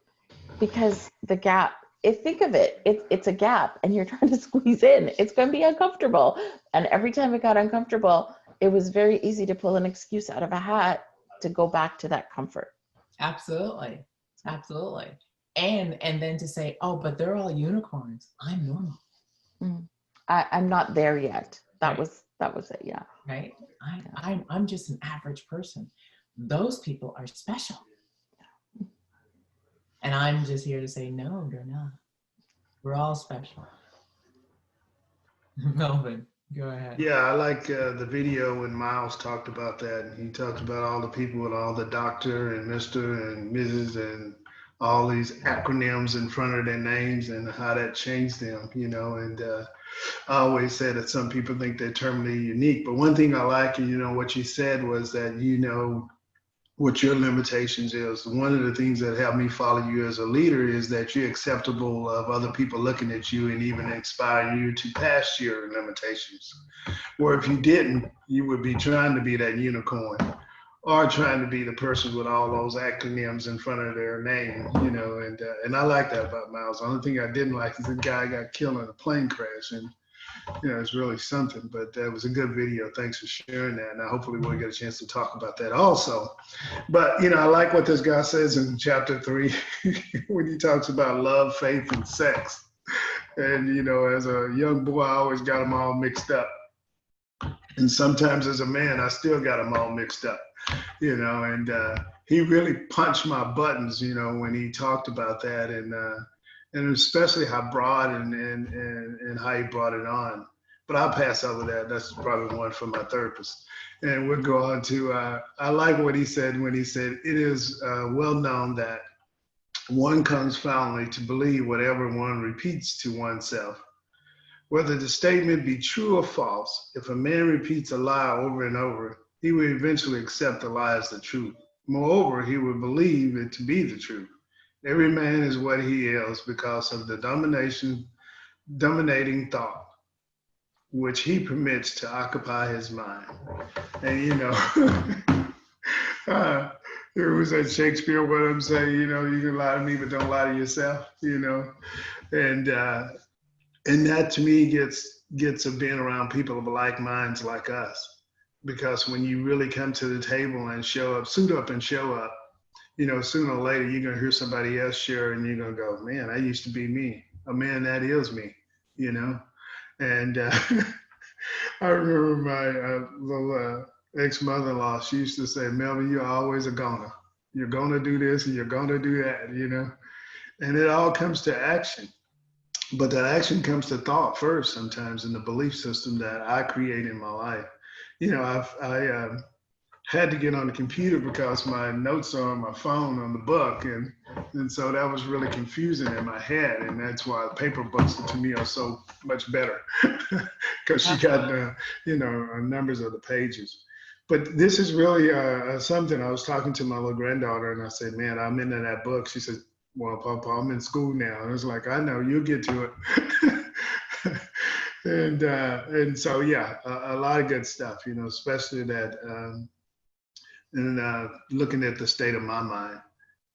because the gap, think of it, it's a gap and you're trying to squeeze in, it's going to be uncomfortable. And every time it got uncomfortable, it was very easy to pull an excuse out of a hat to go back to that comfort. Absolutely. Absolutely. And then to say, oh, but they're all unicorns. I'm normal. I'm not there yet. That Right. was it. Yeah. Right. I'm just an average person. Those people are special. And I'm just here to say, no, they're not. We're all special. Melvin, go ahead. Yeah, I like the video when Miles talked about that. And he talked about all the people with all the doctor and Mr. and Mrs. and all these acronyms in front of their names and how that changed them, And I always say that some people think they're terminally unique. But one thing I like, what you said was that what your limitations is. One of the things that helped me follow you as a leader is that you're acceptable of other people looking at you and even inspire you to pass your limitations. Or if you didn't, you would be trying to be that unicorn or trying to be the person with all those acronyms in front of their name, and I like that about Miles. The only thing I didn't like is the guy got killed in a plane crash, and it's really something, but that was a good video. Thanks for sharing that. Now, hopefully we'll get a chance to talk about that also. But, I like what this guy says in chapter 3 when he talks about love, faith, and sex. And, as a young boy, I always got them all mixed up. And sometimes as a man, I still got them all mixed up, and he really punched my buttons, when he talked about that. And especially how broad and how he brought it on. But I'll pass over that. That's probably one for my therapist. And we'll go on to, I like what he said when he said, it is well known that one comes finally to believe whatever one repeats to oneself. Whether the statement be true or false, if a man repeats a lie over and over, he will eventually accept the lie as the truth. Moreover, he will believe it to be the truth. Every man is what he is because of the dominating thought, which he permits to occupy his mind. And it was that Shakespeare, what I'm saying, you can lie to me, but don't lie to yourself, and that to me gets of being around people of like minds like us, because when you really come to the table and show up, suit up and show up, sooner or later, you're going to hear somebody else share and you're going to go, man, that used to be me. Oh, man, that is me, And I remember my little ex-mother-in-law, she used to say, Melvin, you're always a goner. You're going to do this and you're going to do that, And it all comes to action. But that action comes to thought first sometimes in the belief system that I create in my life. I had to get on the computer because my notes are on my phone on the book, and so that was really confusing in my head, and that's why paper books to me are so much better because she got numbers of the pages. But this is really something. I was talking to my little granddaughter, and I said, "Man, I'm into that book." She said, "Well, Papa, I'm in school now." And I was like, "I know, you'll get to it." And so yeah, a lot of good stuff, especially that. And looking at the state of my mind,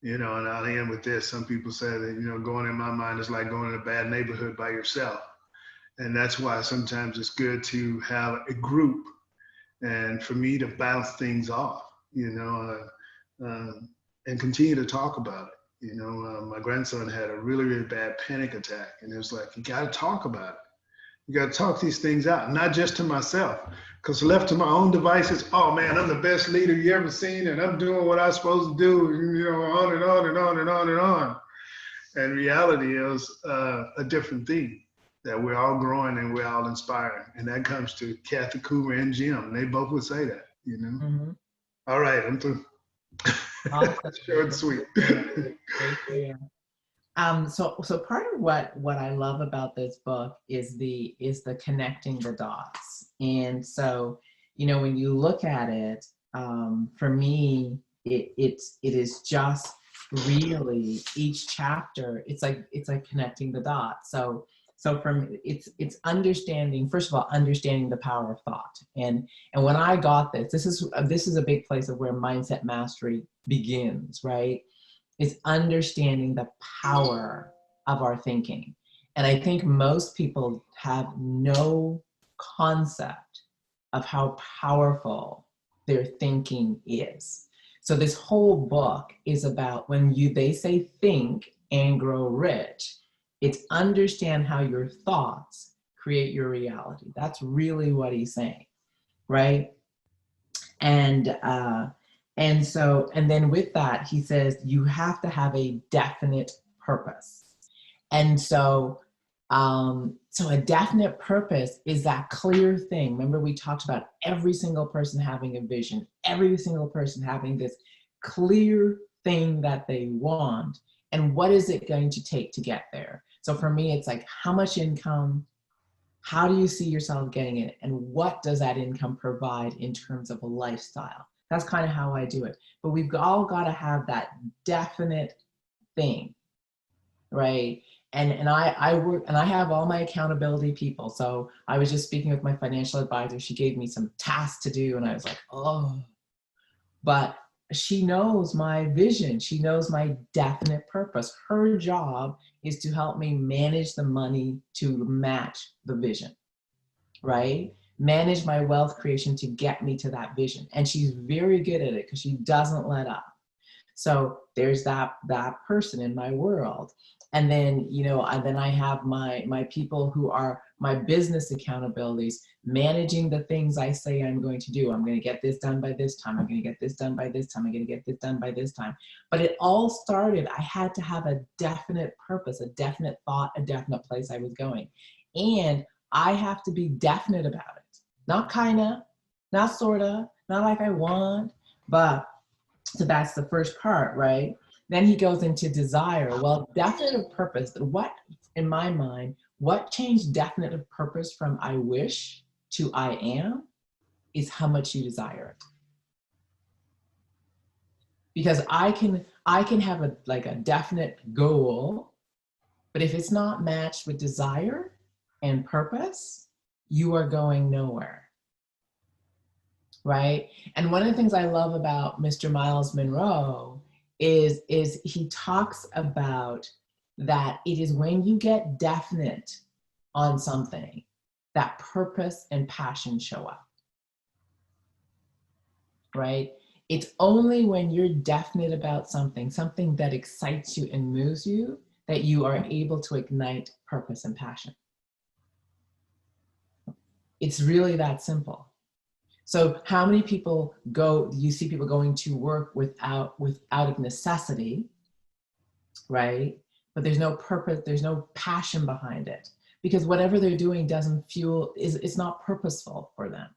And I'll end with this. Some people say that, going in my mind is like going in a bad neighborhood by yourself. And that's why sometimes it's good to have a group and for me to bounce things off, and continue to talk about it. My grandson had a really, really bad panic attack, and it was like, you got to talk about it. You got to talk these things out, not just to myself, because left to my own devices, oh man, I'm the best leader you ever seen, and I'm doing what I'm supposed to do, on and on and on and on and on. And reality is a different thing, that we're all growing and we're all inspiring. And that comes to Kathy Cooper and Jim. They both would say that, Mm-hmm. All right, I'm through. Awesome. Short and sweet. Great to hear. So part of what I love about this book is the connecting the dots. And so, when you look at it, for me, it is just really each chapter. It's like connecting the dots. So from it's understanding, first of all, understanding the power of thought. And when I got this is a big place of where mindset mastery begins, right? Is understanding the power of our thinking. And I think most people have no concept of how powerful their thinking is. So this whole book is about when they say think and grow rich, it's understand how your thoughts create your reality. That's really what he's saying, right? And then with that, he says you have to have a definite purpose. And so a definite purpose is that clear thing. Remember, we talked about every single person having a vision, every single person having this clear thing that they want. And what is it going to take to get there? So for me, it's like, how much income? How do you see yourself getting it? And what does that income provide in terms of a lifestyle? That's kind of how I do it. But we've all got to have that definite thing, right? And I work, and I have all my accountability people. So I was just speaking with my financial advisor. She gave me some tasks to do, and I was like, oh. But she knows my vision. She knows my definite purpose. Her job is to help me manage the money to match the vision, right? Manage my wealth creation to get me to that vision. And she's very good at it because she doesn't let up. So there's that person in my world. And then, I have my people who are my business accountabilities, managing the things I say I'm going to do. I'm going to get this done by this time. I'm going to get this done by this time. I'm going to get this done by this time. But it all started, I had to have a definite purpose, a definite thought, a definite place I was going. And I have to be definite about it. Not kinda, not sorta, not like I want, but so that's the first part, right? Then he goes into desire. Well, definite purpose, what, in my mind, what changed definite purpose from I wish to I am is how much you desire it. Because I can have a definite goal, but if it's not matched with desire and purpose, you are going nowhere. Right? And one of the things I love about Mr. Miles Monroe is he talks about that it is when you get definite on something that purpose and passion show up. Right? It's only when you're definite about something that excites you and moves you, that you are able to ignite purpose and passion. It's really that simple. So how many people you see people going to work without of necessity, right? But there's no purpose, there's no passion behind it, because whatever they're doing doesn't it's not purposeful for them.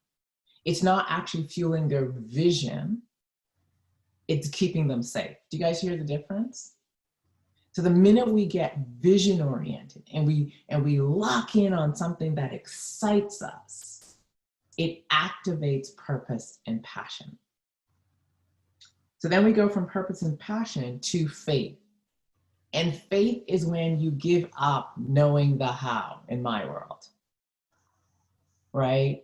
It's not actually fueling their vision. It's keeping them safe. Do you guys hear the difference? So the minute we get vision oriented and we lock in on something that excites us, it activates purpose and passion. So then we go from purpose and passion to faith. And faith is when you give up knowing the how in my world, right?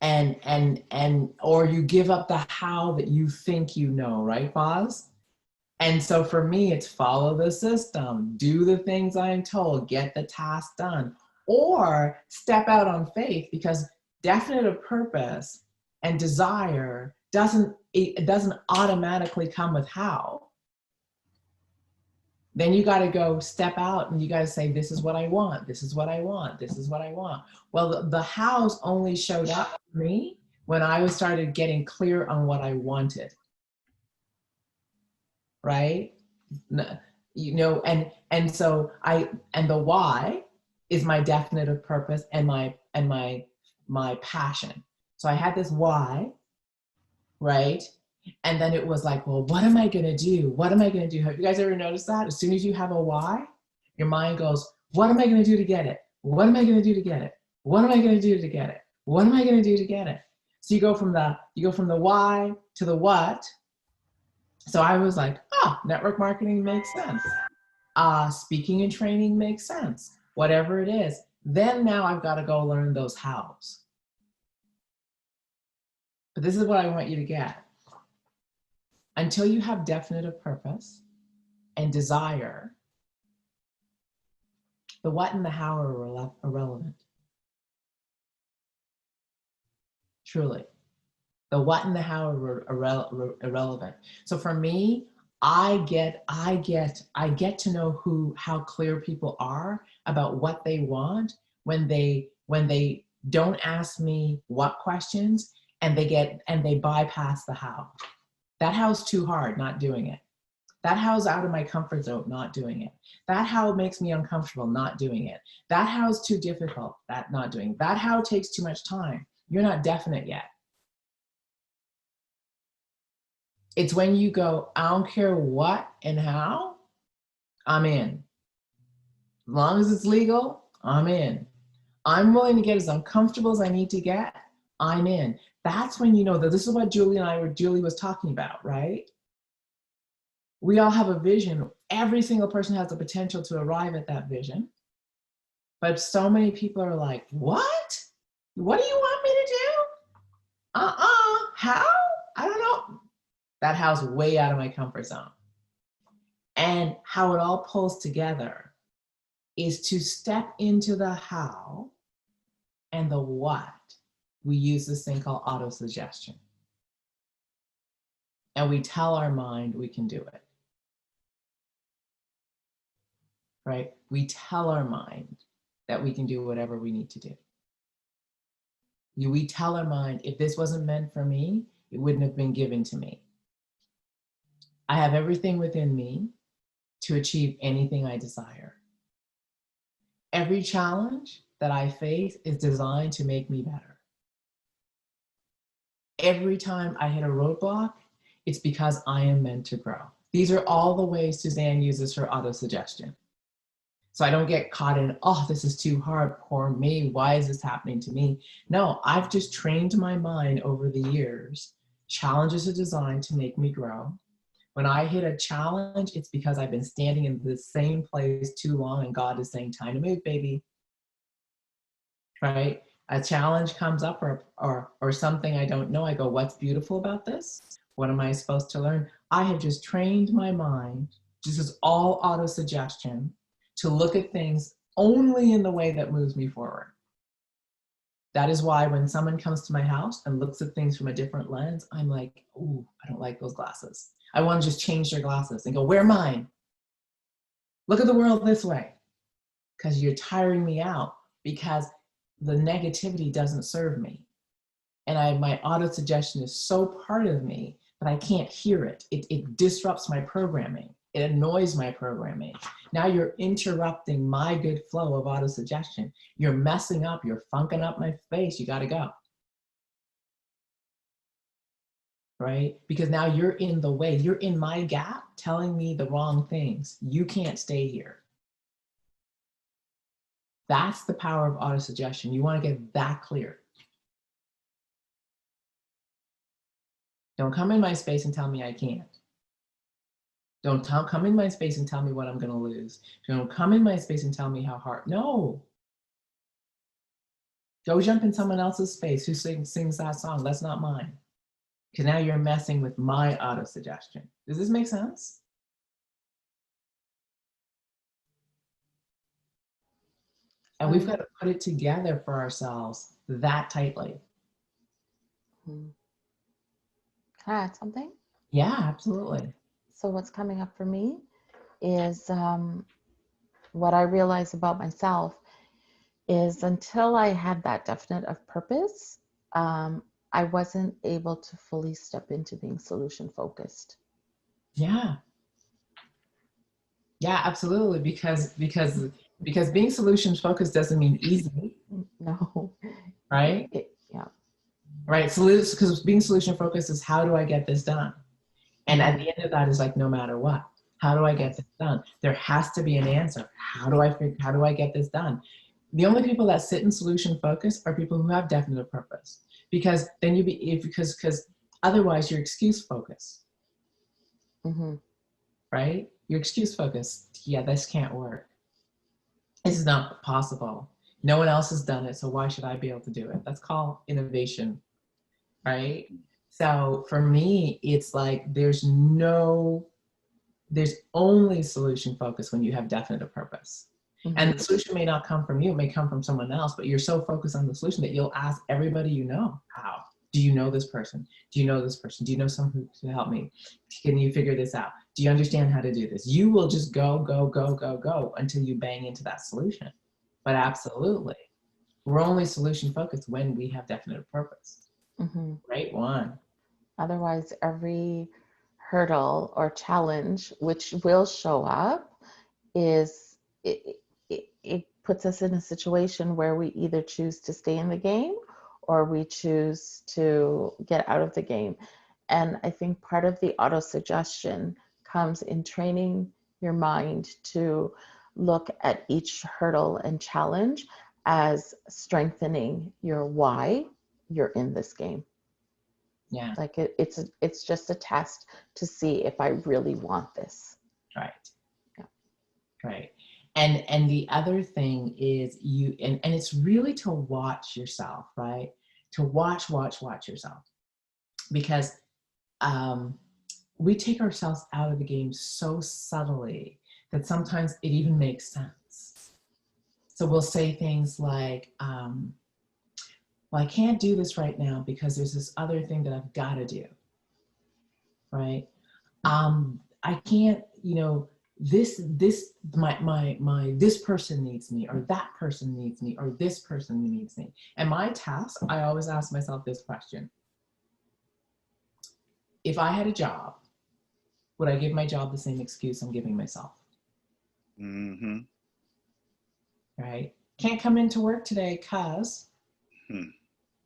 And or you give up the how that you think you know, right, Foz? And so for me, it's follow the system, do the things I'm told, get the task done, or step out on faith, because definitive purpose and desire it doesn't automatically come with how. Then you got to go step out and you got to say, this is what I want. This is what I want. This is what I want. Well, the hows only showed up for me when I started getting clear on what I wanted. Right? You know, and so the why is my definitive purpose and my passion. So I had this why, right? And then it was like, well, what am I going to do? What am I going to do? Have you guys ever noticed that? As soon as you have a why, your mind goes, what am I going to do to get it? What am I going to do to get it? What am I going to do to get it? What am I going to do to get it? So you go from the why to the what. So I was like, oh, network marketing makes sense. Speaking and training makes sense. Whatever it is. Then now I've got to go learn those hows. But this is what I want you to get. Until you have definitive purpose and desire, the what and the how are irrelevant. Truly. The what and the how are irrelevant. So for me, I get to know how clear people are about what they want when they don't ask me what questions and they bypass the how. That how's too hard, not doing it. That how's out of my comfort zone, not doing it. That how makes me uncomfortable, not doing it. That how's too difficult, that not doing it. That how takes too much time. You're not definite yet. It's when you go, I don't care what and how, I'm in. As long as it's legal, I'm in. I'm willing to get as uncomfortable as I need to get, I'm in. That's when you know that this is what Julie was talking about, right? We all have a vision. Every single person has the potential to arrive at that vision. But so many people are like, what? What do you want me to do? How? I don't know. That how's way out of my comfort zone. And how it all pulls together is to step into the how and the what. We use this thing called auto-suggestion. And we tell our mind we can do it. Right? We tell our mind that we can do whatever we need to do. We tell our mind, if this wasn't meant for me, it wouldn't have been given to me. I have everything within me to achieve anything I desire. Every challenge that I face is designed to make me better. Every time I hit a roadblock, it's because I am meant to grow. These are all the ways Suzanne uses her auto-suggestion. So I don't get caught in, oh, this is too hard, poor me, why is this happening to me? No, I've just trained my mind over the years. Challenges are designed to make me grow. When I hit a challenge, it's because I've been standing in the same place too long and God is saying, time to move, baby. Right? A challenge comes up or something I don't know. I go, what's beautiful about this? What am I supposed to learn? I have just trained my mind, this is all auto-suggestion, to look at things only in the way that moves me forward. That is why when someone comes to my house and looks at things from a different lens, I'm like, ooh, I don't like those glasses. I want to just change their glasses and go, wear mine. Look at the world this way. Because you're tiring me out, because the negativity doesn't serve me. And my auto-suggestion is so part of me that I can't hear it. It disrupts my programming. It annoys my programming. Now you're interrupting my good flow of auto-suggestion. You're messing up, you're funking up my face, you gotta go. Right? Because now you're in the way, you're in my gap telling me the wrong things. You can't stay here. That's the power of auto-suggestion. You wanna get that clear. Don't come in my space and tell me I can't. Don't come in my space and tell me what I'm gonna lose. Don't come in my space and tell me how hard. No. Go jump in someone else's space who sings that song. That's not mine. Because now you're messing with my auto-suggestion. Does this make sense? And we've got to put it together for ourselves that tightly. Can I add something? Yeah, absolutely. So what's coming up for me is what I realized about myself is until I had that definite of purpose, I wasn't able to fully step into being solution focused. Yeah. Yeah, absolutely. Because being solutions focused doesn't mean easy, No. right? Yeah. Right. So because being solution focused is how do I get this done? And at the end of that is like, no matter what, how do I get this done? There has to be an answer. How do I get this done? The only people that sit in solution focus are people who have definite purpose, because then because otherwise you're excuse focused, right? You're excuse focused. Yeah, this can't work. This is not possible. No one else has done it, so why should I be able to do it? That's called innovation, right? So for me, it's like there's only solution focus when you have definite purpose. And the solution may not come from you, it may come from someone else, but you're so focused on the solution that you'll ask everybody you know, how? Do you know this person? Do you know this person? Do you know someone who can help me? Can you figure this out? Do you understand how to do this? You will just go until you bang into that solution. But absolutely, we're only solution focused when we have definite purpose. Great one. Otherwise, every hurdle or challenge which will show up is it puts us in a situation where we either choose to stay in the game or we choose to get out of the game. And I think part of the auto-suggestion comes in training your mind to look at each hurdle and challenge as strengthening your why you're in this game. Yeah. Like it's just a test to see if I really want this. Right. Yeah. Right. And the other thing is and it's really to watch yourself, right? To watch yourself. Because we take ourselves out of the game so subtly that sometimes it even makes sense. So we'll say things like, well, I can't do this right now because there's this other thing that I've got to do, right? I can't, this person needs me, or that person needs me, or this person needs me. And my task, I always ask myself this question: if I had a job, would I give my job the same excuse I'm giving myself? Right? Can't come into work today cause.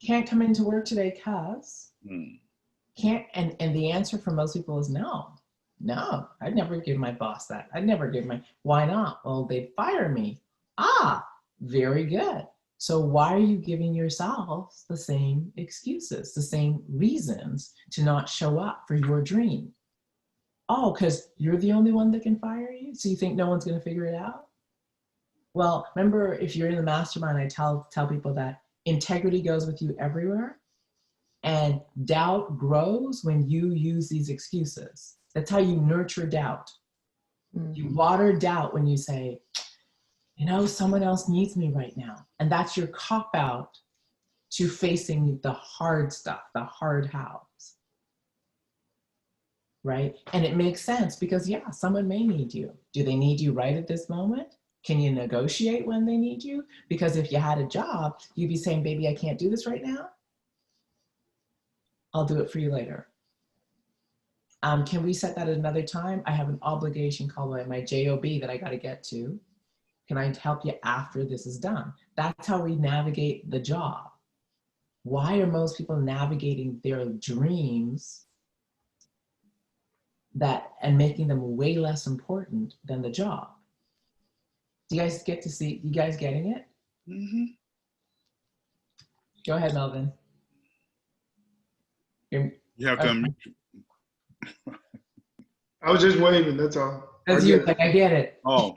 Can't come into work today cause. Can't, and the answer for most people is no. No, I'd never give my boss that. I'd never give why not? Well, they'd fire me. Very good. So why are you giving yourself the same excuses, the same reasons to not show up for your dream? Oh, because you're the only one that can fire you? So you think no one's going to figure it out? Well, remember, if you're in the mastermind, I tell people that integrity goes with you everywhere. And doubt grows when you use these excuses. That's how you nurture doubt. You water doubt when you say, someone else needs me right now. And that's your cop out to facing the hard stuff, the hard hows. Right? And it makes sense because, someone may need you. Do they need you right at this moment? Can you negotiate when they need you? Because if you had a job, you'd be saying, baby, I can't do this right now. I'll do it for you later. Can we set that at another time? I have an obligation called my JOB that I got to get to. Can I help you after this is done? That's how we navigate the job. Why are most people navigating their dreams and making them way less important than the job? Do you guys get to see, you guys getting it? Go ahead, Melvin. You have to unmute. I was just waving, that's all. That's you, like, I get it. Oh.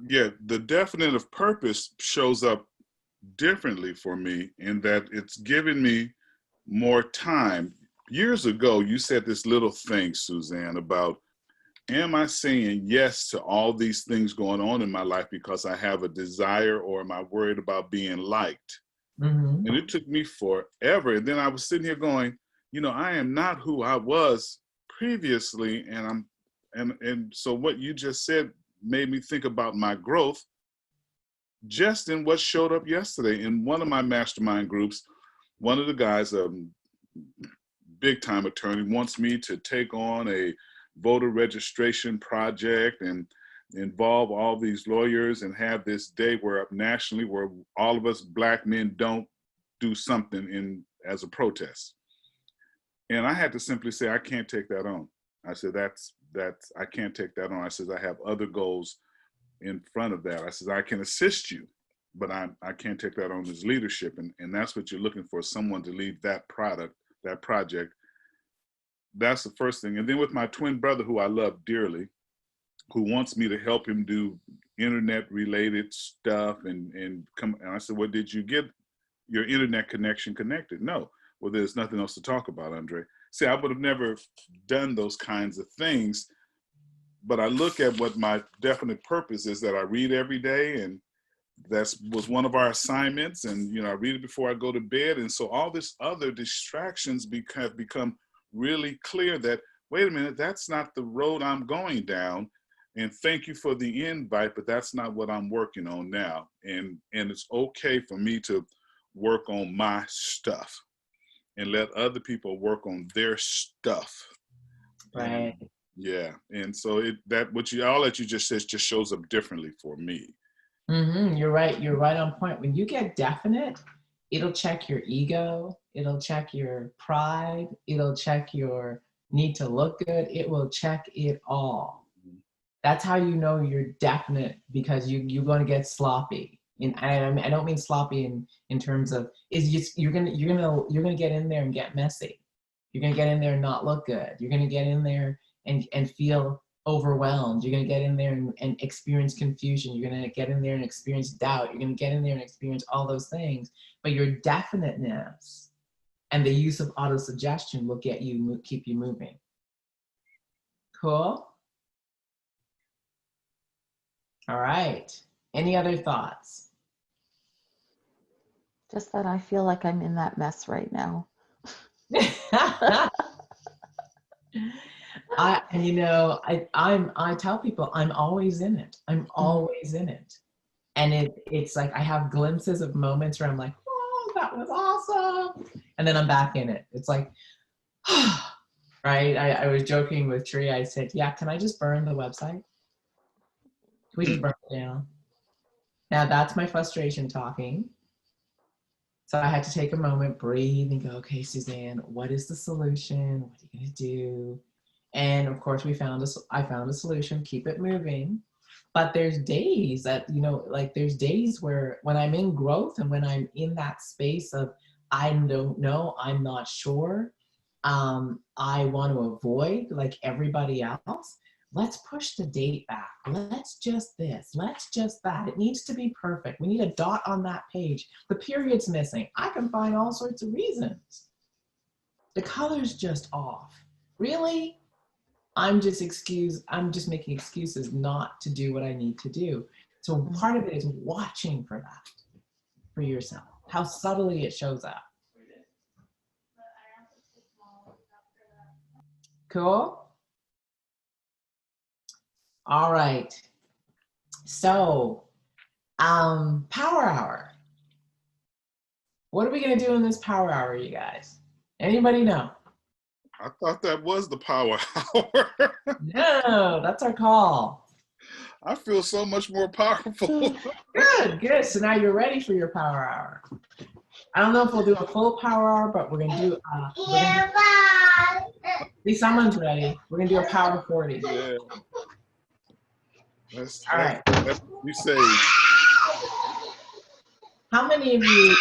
Yeah, the definitive purpose shows up differently for me in that it's given me more time. Years ago, you said this little thing, Suzanne, about am I saying yes to all these things going on in my life because I have a desire, or am I worried about being liked? Mm-hmm. And it took me forever. And then I was sitting here going, I am not who I was previously. And so what you just said made me think about my growth just in what showed up yesterday. In one of my mastermind groups, one of the guys, a big time attorney, wants me to take on a voter registration project and involve all these lawyers and have this day where nationally where all of us Black men don't do something as a protest. And I had to simply say, I can't take that on. I said, I can't take that on. I said, I have other goals in front of that. I said, I can assist you, but I can't take that on as leadership. And that's what you're looking for, someone to lead that project. That's the first thing. And then with my twin brother, who I love dearly, who wants me to help him do internet related stuff and I said, well, did you get your internet connection connected? No. Well, there's nothing else to talk about, Andre. See, I would have never done those kinds of things, but I look at what my definite purpose is, that I read every day, and that was one of our assignments. And, I read it before I go to bed. And so all this other distractions have become really clear that, wait a minute, that's not the road I'm going down. And thank you for the invite, but that's not what I'm working on now. And it's okay for me to work on my stuff and let other people work on their stuff. Right. And, yeah. And so all that you just said just shows up differently for me. Mm-hmm. You're right. You're right on point. When you get definite, it'll check your ego. It'll check your pride. It'll check your need to look good. It will check it all. That's how you know you're definite, because you're going to get sloppy. And I don't mean sloppy in terms of you're gonna get in there and get messy. You're gonna get in there and not look good. You're gonna get in there and feel overwhelmed. You're gonna get in there and experience confusion. You're gonna get in there and experience doubt. You're gonna get in there and experience all those things. But your definiteness and the use of auto-suggestion will keep you moving. Cool? All right. Any other thoughts? Just that I feel like I'm in that mess right now. I tell people I'm always in it. I'm always in it. And it's like I have glimpses of moments where I'm like, oh, that was awesome. And then I'm back in it. It's like, right? I was joking with Tree. I said, yeah, can I just burn the website? Can we just burn it down? Now that's my frustration talking. So I had to take a moment, breathe, and go, okay, Suzanne, what is the solution? What are you gonna do? And of course, I found a solution, keep it moving. But there's days that, there's days where when I'm in growth and when I'm in that space of, I don't know, I'm not sure, I want to avoid like everybody else. Let's push the date back. Let's just this. Let's just that. It needs to be perfect. We need a dot on that page. The period's missing. I can find all sorts of reasons. The color's just off. Really? I'm just making excuses not to do what I need to do. So part of it is watching for that, for yourself, how subtly it shows up. Cool? All right. So, power hour. What are we gonna do in this power hour, you guys? Anybody know? I thought that was the power hour. No, that's our call. I feel so much more powerful. Good. So now you're ready for your power hour. I don't know if we'll do a full power hour, but we're gonna do. At least someone's ready. We're gonna do a power 40. Yeah. All right. You say. How many of you,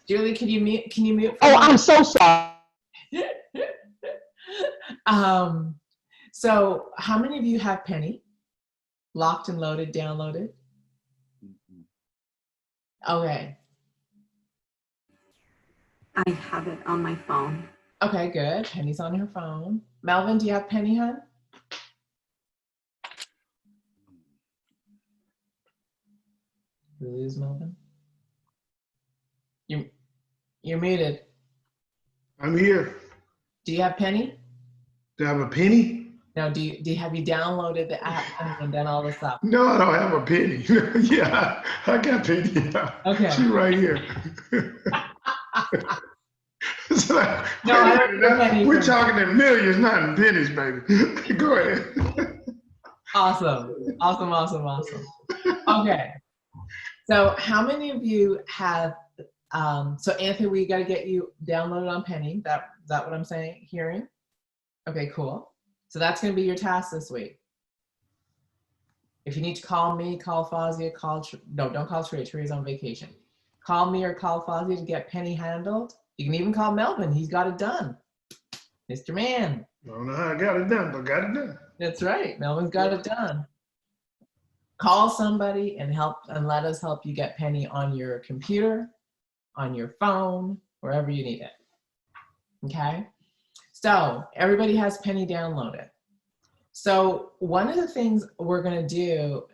Julie? Can you mute? Oh, I'm so sorry. So how many of you have Penny locked and loaded, downloaded? Okay. I have it on my phone. Okay, good. Penny's on her phone. Melvin, do you have Penny, hon? Did we lose Melvin? You're muted. I'm here. Do you have Penny? Do I have a penny? No, have you downloaded the app and done all this stuff? No, I don't have a penny. Yeah, I got penny. Okay. She's right here. It's like, No, I don't need a penny. we're talking in millions, not in pennies, baby. Go ahead. Awesome. Okay. So how many of you have, so Anthony, we got to get you downloaded on Penny. Is that what I'm saying, hearing? Okay, cool. So that's going to be your task this week. If you need to call me, call Fazia, don't call Tria. Tria's on vacation. Call me or call Fazia to get Penny handled. You can even call Melvin. He's got it done. Mr. Man. I don't know how I got it done, but got it done. That's right. Melvin's got it done. Call somebody and let us help you get Penny on your computer, on your phone, wherever you need it. Okay? So everybody has Penny downloaded. So one of the things we're going to do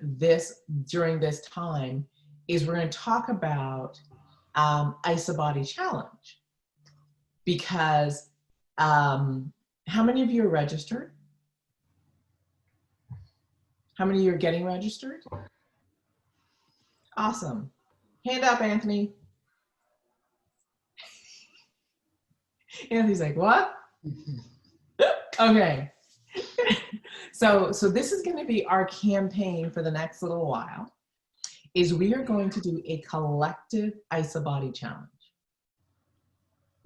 during this time is we're going to talk about IsaBody Challenge, because how many of you are registered? How many of you are getting registered? Awesome. Hand up, Anthony. Anthony's like, what? Okay. So this is going to be our campaign for the next little while, is we are going to do a collective IsaBody challenge.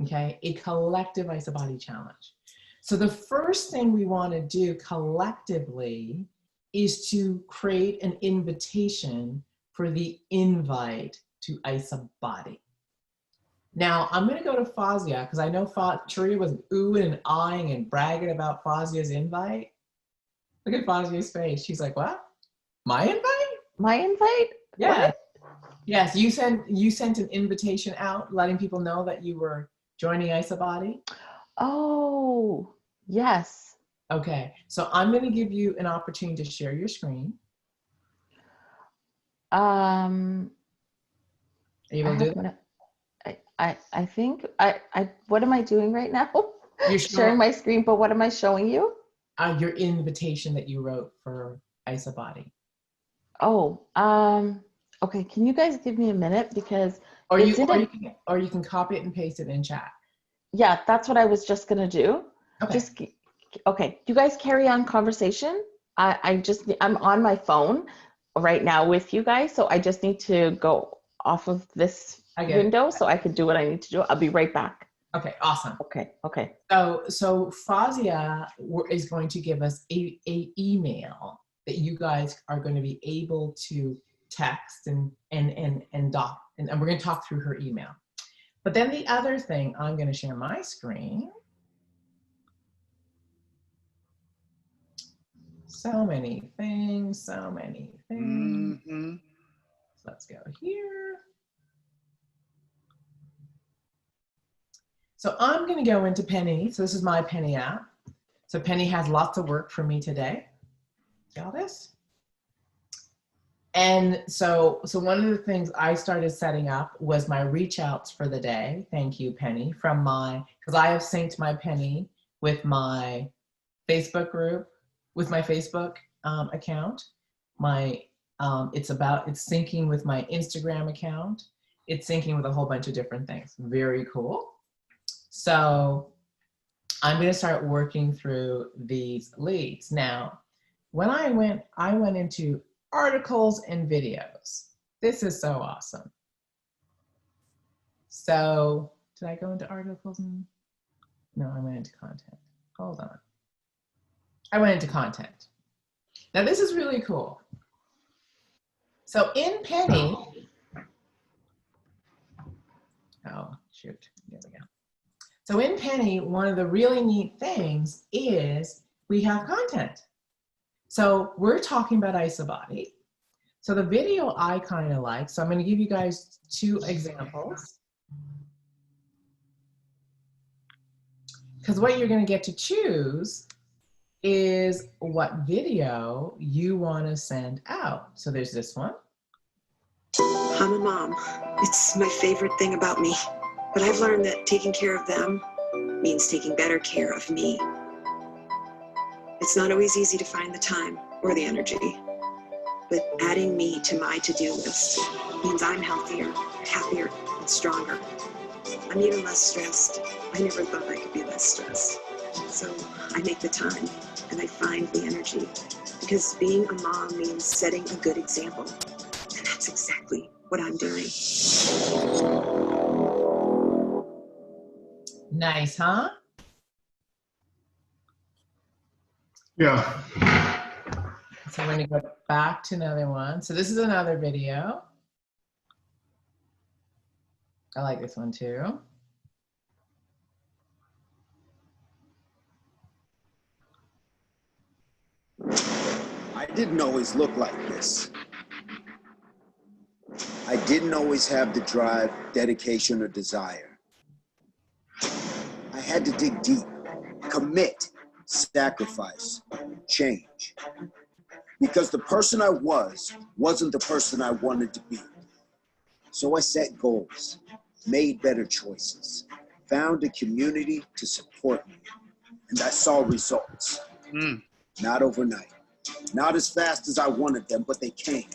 Okay, a collective IsaBody challenge. So the first thing we want to do collectively is to create an invitation for the invite to IsaBody. Now, I'm going to go to Fazia, because I know Tria was oohing and eyeing and bragging about Fazia's invite. Look at Fazia's face. She's like, what? My invite? My invite? Yeah. What? Yes, you sent an invitation out letting people know that you were joining IsaBody. Oh, yes. Okay, so I'm going to give you an opportunity to share your screen. Are you able to do that? I think what am I doing right now? You're sharing my screen, but what am I showing you? Your invitation that you wrote for IsaBody. Oh, okay. Can you guys give me a minute, because or you can copy it and paste it in chat. Yeah, that's what I was just gonna do. Okay. Okay. You guys carry on conversation. I'm on my phone right now with you guys, so I just need to go off of this window so I can do what I need to do. I'll be right back. Okay, awesome. Okay. So Fazia is going to give us a email that you guys are going to be able to text and doc, and we're going to talk through her email. But then the other thing, I'm going to share my screen. So many things. Mm-hmm. So let's go here. So I'm going to go into Penny. So this is my Penny app. So Penny has lots of work for me today. Got this? And so one of the things I started setting up was my reach outs for the day. Thank you, Penny, because I have synced my Penny with my Facebook group, with my Facebook account. It's syncing with my Instagram account. It's syncing with a whole bunch of different things. Very cool. So I'm going to start working through these leads. Now, when I went into articles and videos. This is so awesome. So did I go into articles? No, I went into content. Hold on. I went into content. Now this is really cool. So in Penny, oh shoot, there we go. So in Penny, one of the really neat things is we have content. So we're talking about IsaBody. So the video I kind of like, so I'm going to give you guys 2 examples. Because what you're going to get to choose is what video you want to send out. So there's this one. I'm a mom. It's my favorite thing about me. But I've learned that taking care of them means taking better care of me. It's not always easy to find the time or the energy. But adding me to my to-do list means I'm healthier, happier, and stronger. I'm even less stressed. I never thought I could be less stressed. So I make the time and I find the energy. Because being a mom means setting a good example. And that's exactly what I'm doing. Nice, huh? Yeah. So we're going to go back to another one. So this is another video. I like this one too. I didn't always look like this. I didn't always have the drive, dedication, or desire. I had to dig deep, commit, sacrifice, change. Because the person I was wasn't the person I wanted to be. So I set goals, made better choices, found a community to support me, and I saw results. Not overnight, not as fast as I wanted them, but they came.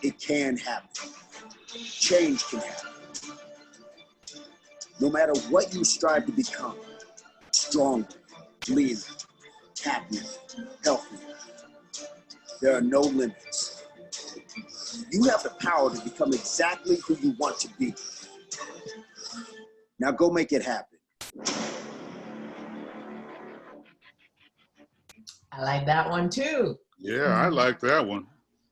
It can happen. Change can happen. No matter what you strive to become, stronger, leaner, happier, healthier, there are no limits. You have the power to become exactly who you want to be. Now go make it happen. I like that one too. Yeah, I like that one.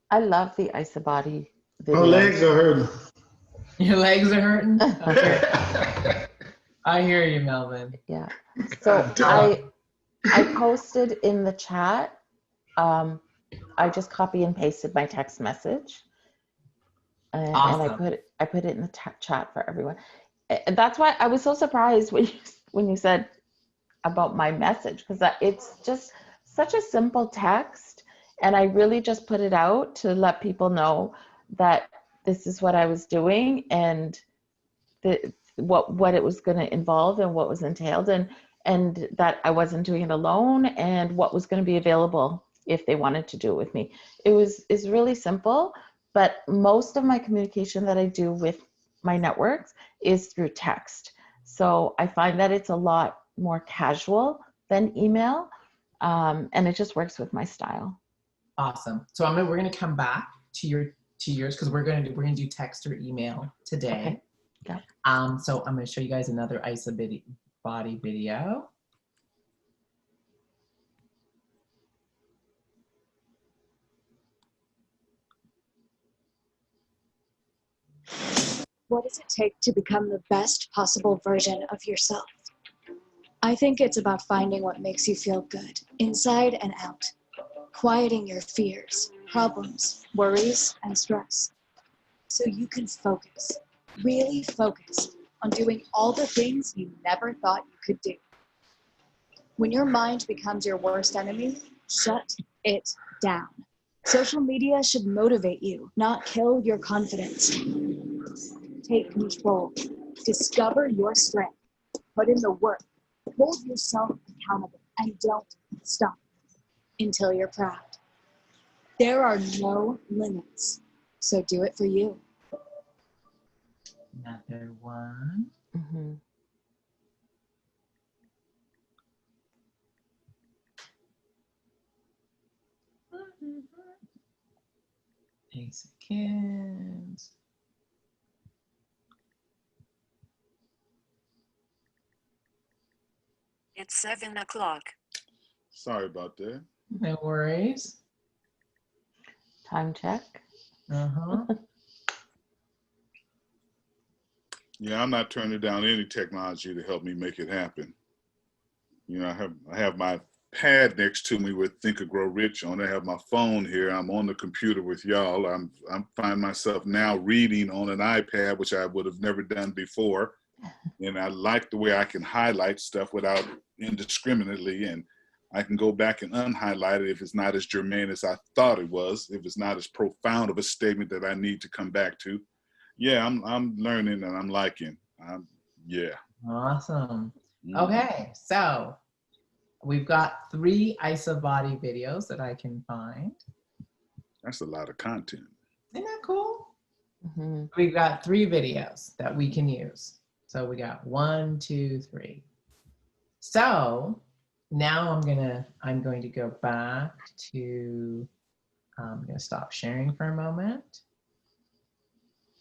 I love the Isabody video. My legs are hurting. Your legs are hurting? Okay. I hear you, Melvin. Yeah. So I posted in the chat. I just copy and pasted my text message, and Awesome. I put it in the chat for everyone. And that's why I was so surprised when you said about my message, because it's just such a simple text, and I really just put it out to let people know that this is what I was doing and what it was going to involve and what was entailed, and that I wasn't doing it alone, and what was going to be available if they wanted to do it with me. It's really simple, but most of my communication that I do with my networks is through text. So I find that it's a lot more casual than email, and it just works with my style. Awesome. So we're going to come back to yours because we're going to do text or email today. Okay. Yeah. So I'm going to show you guys another Isabody video. What does it take to become the best possible version of yourself? I think it's about finding what makes you feel good, inside and out, quieting your fears, problems, worries, and stress, so you can focus, really focus on doing all the things you never thought you could do. When your mind becomes your worst enemy, shut it down. Social media should motivate you, not kill your confidence. Take control. Discover your strength. Put in the work. Hold yourself accountable and don't stop until you're proud. There are no limits, so do it for you. Another one. Mm-hmm. Ace of Kids. It's 7 o'clock. Sorry about that. No worries. Time check. Uh-huh. Yeah, I'm not turning down any technology to help me make it happen. You know, I have my pad next to me with Think and Grow Rich on. I have my phone here. I'm on the computer with y'all. I'm find myself now reading on an iPad, which I would have never done before. And I like the way I can highlight stuff without indiscriminately, and I can go back and unhighlight it if it's not as germane as I thought it was, if it's not as profound of a statement that I need to come back to. Yeah, I'm learning and I'm liking. Yeah. Awesome. Mm. Okay, so we've got 3 IsaBody videos that I can find. That's a lot of content. Isn't that cool? Mm-hmm. We've got 3 videos that we can use. So we got 1, 2, 3. So now I'm going to go back to, I'm going to stop sharing for a moment.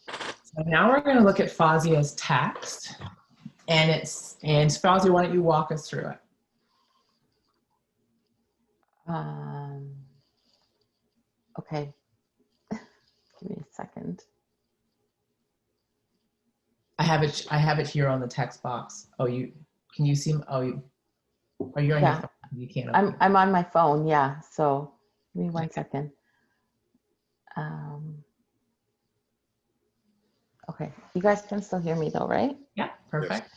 So now we're going to look at Fazia's text, and Fazia, why don't you walk us through it? Okay. Give me a second. I have it here on the text box. Oh, can you see? Oh, are you on your phone? You can't. I'm on my phone. Yeah. So give me one second. Okay. You guys can still hear me though, right? Yeah. Perfect.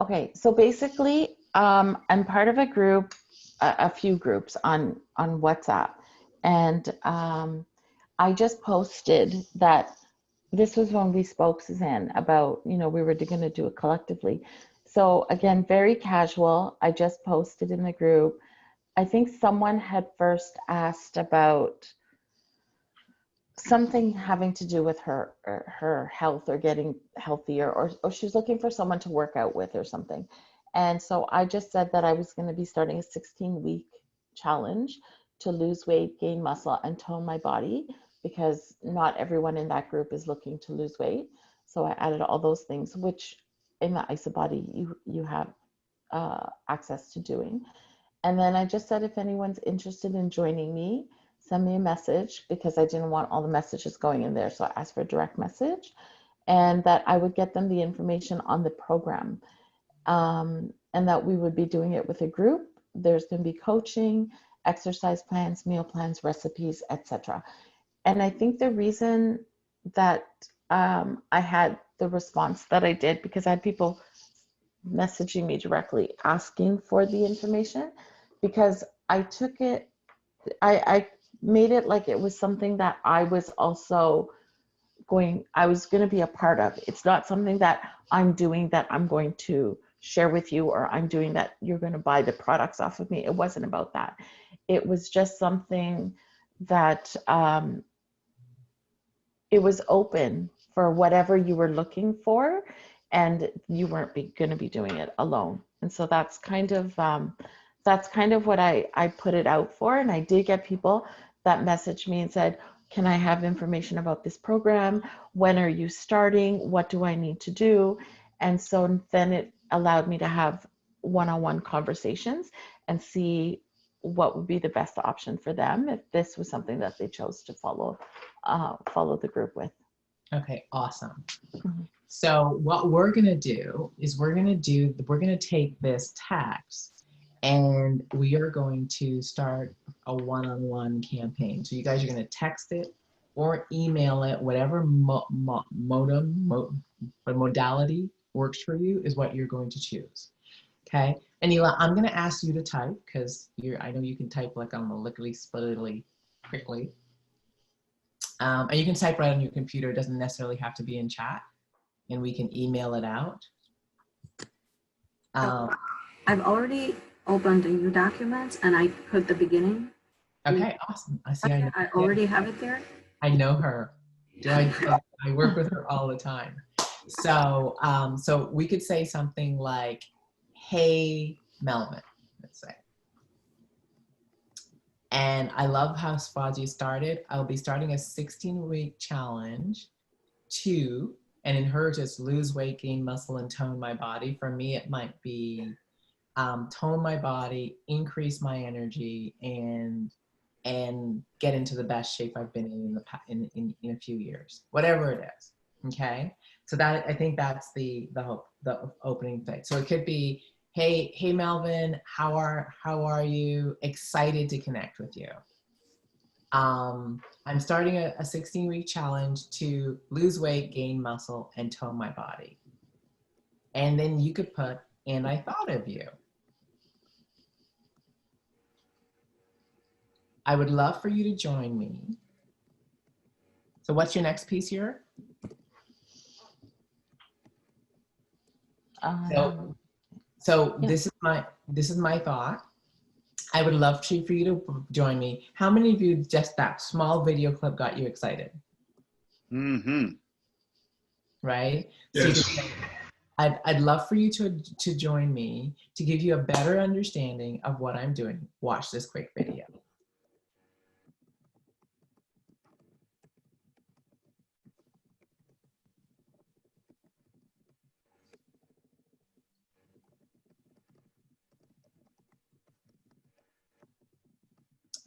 Okay. So basically, I'm part of a group, a few groups on WhatsApp, and I just posted that. This was when we spoke, Suzanne, about, we were going to do it collectively. So again, very casual. I just posted in the group. I think someone had first asked about something having to do with her health or getting healthier, or she was looking for someone to work out with or something. And so I just said that I was going to be starting a 16-week challenge to lose weight, gain muscle, and tone my body, because not everyone in that group is looking to lose weight. So I added all those things, which in the IsaBody you have access to doing. And then I just said, if anyone's interested in joining me, send me a message, because I didn't want all the messages going in there. So I asked for a direct message, and that I would get them the information on the program, and that we would be doing it with a group. There's going to be coaching, exercise plans, meal plans, recipes, etc. And I think the reason that I had the response that I did, because I had people messaging me directly asking for the information, because I took it, I made it like it was something that I was also I was going to be a part of. It's not something that I'm doing that I'm going to share with you, or I'm doing that you're going to buy the products off of me. It wasn't about that. It was just something that it was open for whatever you were looking for, and you weren't going to be doing it alone. And so that's kind of what I put it out for. And I did get people that messaged me and said, can I have information about this program? When are you starting? What do I need to do? And so then it allowed me to have one-on-one conversations and see what would be the best option for them if this was something that they chose to follow the group with. Okay, awesome. Mm-hmm. So what we're gonna do is we're gonna take this text, and we are going to start a one-on-one campaign. So you guys are gonna text it or email it, whatever modality works for you is what you're going to choose. Okay, Anila, I'm gonna ask you to type, because I know you can type like on the lickety-splittily quickly. And you can type right on your computer. It doesn't necessarily have to be in chat, and we can email it out. I've already opened the new documents, and I put the beginning. Okay, awesome. I see. I already have it there. I know her. I work with her all the time. So, so we could say something like, "Hey, Melvin," let's say. And I love how Swaji started. I'll be starting a 16-week challenge and in her, just lose weight, gain muscle, and tone my body. For me, it might be tone my body, increase my energy, and get into the best shape I've been in a few years, whatever it is. Okay, so that, I think that's the opening thing. So it could be, hey Melvin, how are you? Excited to connect with you. I'm starting a 16-week challenge to lose weight, gain muscle, and tone my body. And then you could put, and I thought of you. I would love for you to join me. So what's your next piece here? So yeah. this is my thought. I would love for you to join me. How many of you just that small video clip got you excited? Mm-hmm. Right? Yes. So I'd love for you to join me to give you a better understanding of what I'm doing. Watch this quick video.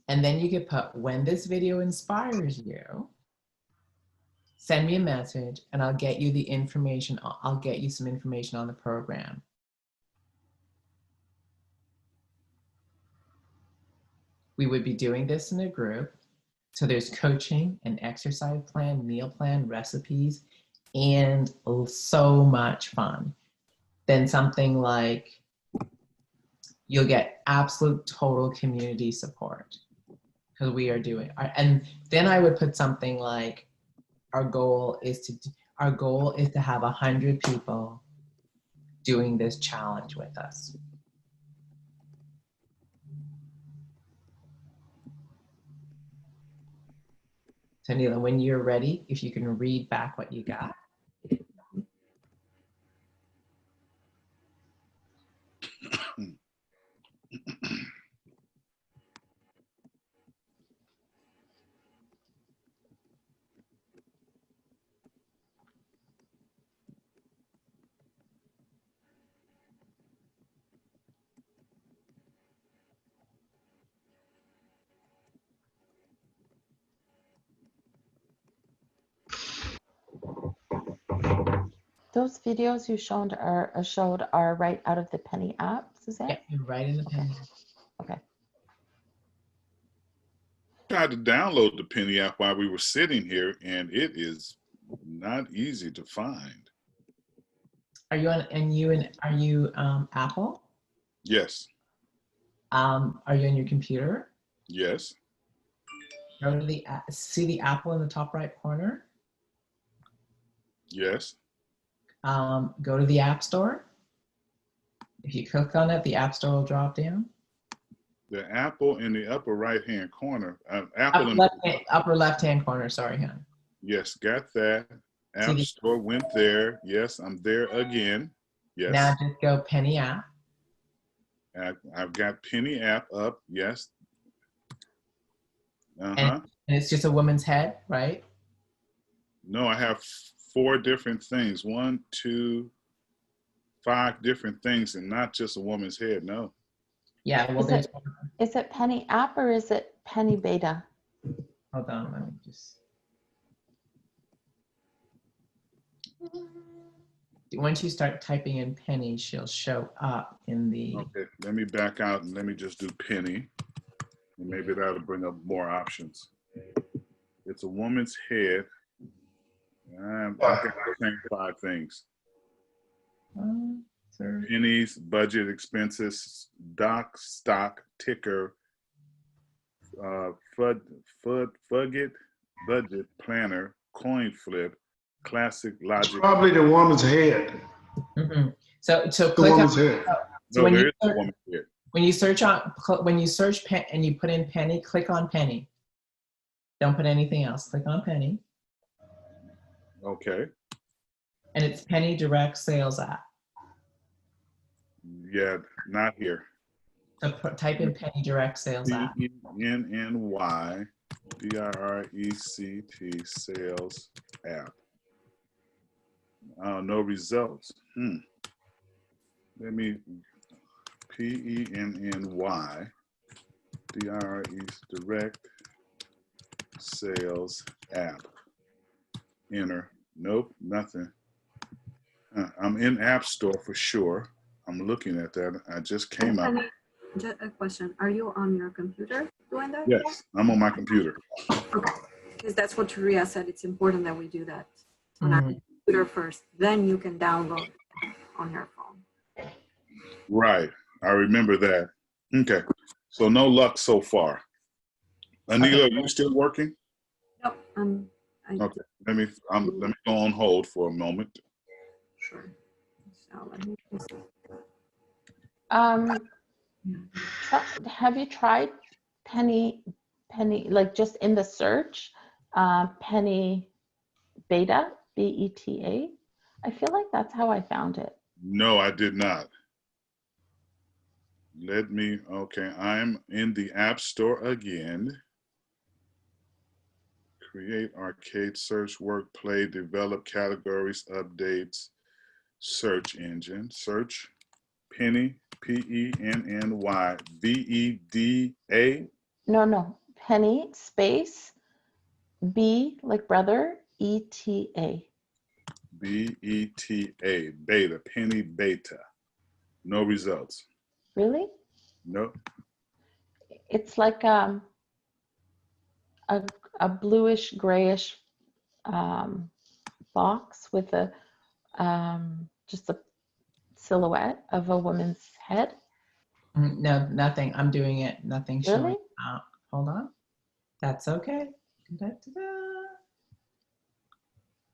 And then you could put, when this video inspires you, send me a message and I'll get you the information. I'll get you some information on the program. We would be doing this in a group. So there's coaching, an exercise plan, meal plan, recipes, and so much fun. Then something like, you'll get absolute total community support because we are doing, and then I would put something like, our goal is to have 100 people doing this challenge with us. So Neela, when you're ready, if you can read back what you got. Those videos you showed are right out of the Penny app, Suzanne? Yeah, you're right in the pen. Okay. Tried to download the Penny app while we were sitting here, and it is not easy to find. Are you on, Apple? Yes. Are you on your computer? Yes. Go to see the Apple in the top right corner? Yes. Go to the App Store. If you click on it, the App Store will drop down. The apple in the upper right-hand corner. Upper left-hand corner, sorry, hon. Yes, got that. App Store went there. Yes, I'm there again. Yes. Now just go Penny app. I've got Penny app up. Yes. And it's just a woman's head, right? No, I have 4 different things. 1, 2, 5 different things, and not just a woman's head. No. Yeah. Well, is it Penny app or is it Penny beta? Hold on, let me just. Once you start typing in Penny, she'll show up in the. Okay, let me back out and let me just do Penny. And maybe that'll bring up more options. It's a woman's head. I've got the same 5 things. Pennies, budget expenses, doc, stock, ticker, fudget, budget, planner, coin flip, classic, logic. Probably the woman's head. Mm-hmm. So The click woman's on, head. so No, there is a woman's head. When you search pen and you put in Penny, click on Penny. Don't put anything else. Click on Penny. Okay. And it's Penny Direct Sales app. Yeah, not here. So type in Penny Direct Sales app. PENNY DIRECT sales app. No results. Let me PENNY direct sales app. Enter. Nope, nothing. I'm in App Store for sure. I'm looking at that. I just came up. Just a question. Are you on your computer doing that? Yes, I'm on my computer. Okay. Because that's what Taria said. It's important that we do that on our computer first. Then you can download on her phone. Right. I remember that. Okay. So no luck so far. Anila, are you still working? Nope. Okay. Let me go on hold for a moment. Sure. So let me just. Have you tried Penny, like just in the search, Penny Beta, BETA? I feel like that's how I found it. No, I did not. Okay, I'm in the App Store again. Create arcade, search, work, play, develop categories, updates, search engine, search, Penny, Penny, Veda. No, Penny space B like brother, ETA. Beta, beta, Penny Beta. No results. Really? No. It's like a bluish grayish box with a just a silhouette of a woman's head. No, nothing. I'm doing it. Nothing showing Really? up. Hold on. That's okay. Da-da-da-da.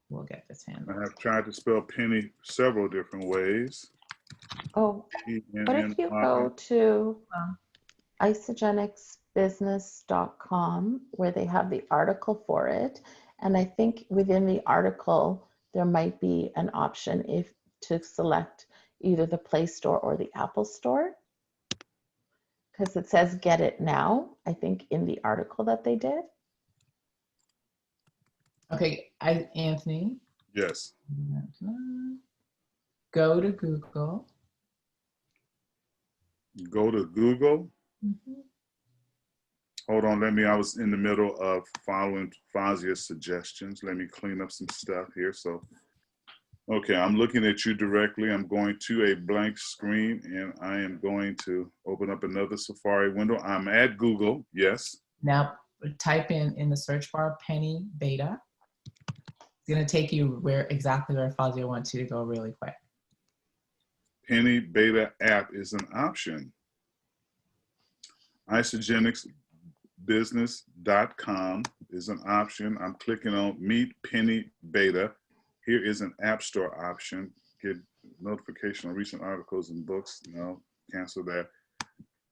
We'll get this handled. I have tried to spell penny several different ways. Oh, what if you go to isogenicsbusiness.com where they have the article for it, and I think within the article there might be an option if to select either the Play Store or the Apple Store, because it says get it now, I think, in the article that they did. Okay, Anthony. Yes. Go to Google. Go to Google. Mm-hmm. Hold on, I was in the middle of following Fazia's suggestions. Let me clean up some stuff here. So, okay, I'm looking at you directly. I'm going to a blank screen and I am going to open up another Safari window. I'm at Google, yes. Now type in the search bar, Penny Beta. It's gonna take you exactly where Fazia wants you to go really quick. Penny Beta app is an option. Isogenicsbusiness.com is an option. I'm clicking on Meet Penny Beta. Here is an App Store option. Get notification on recent articles and books. No, cancel that.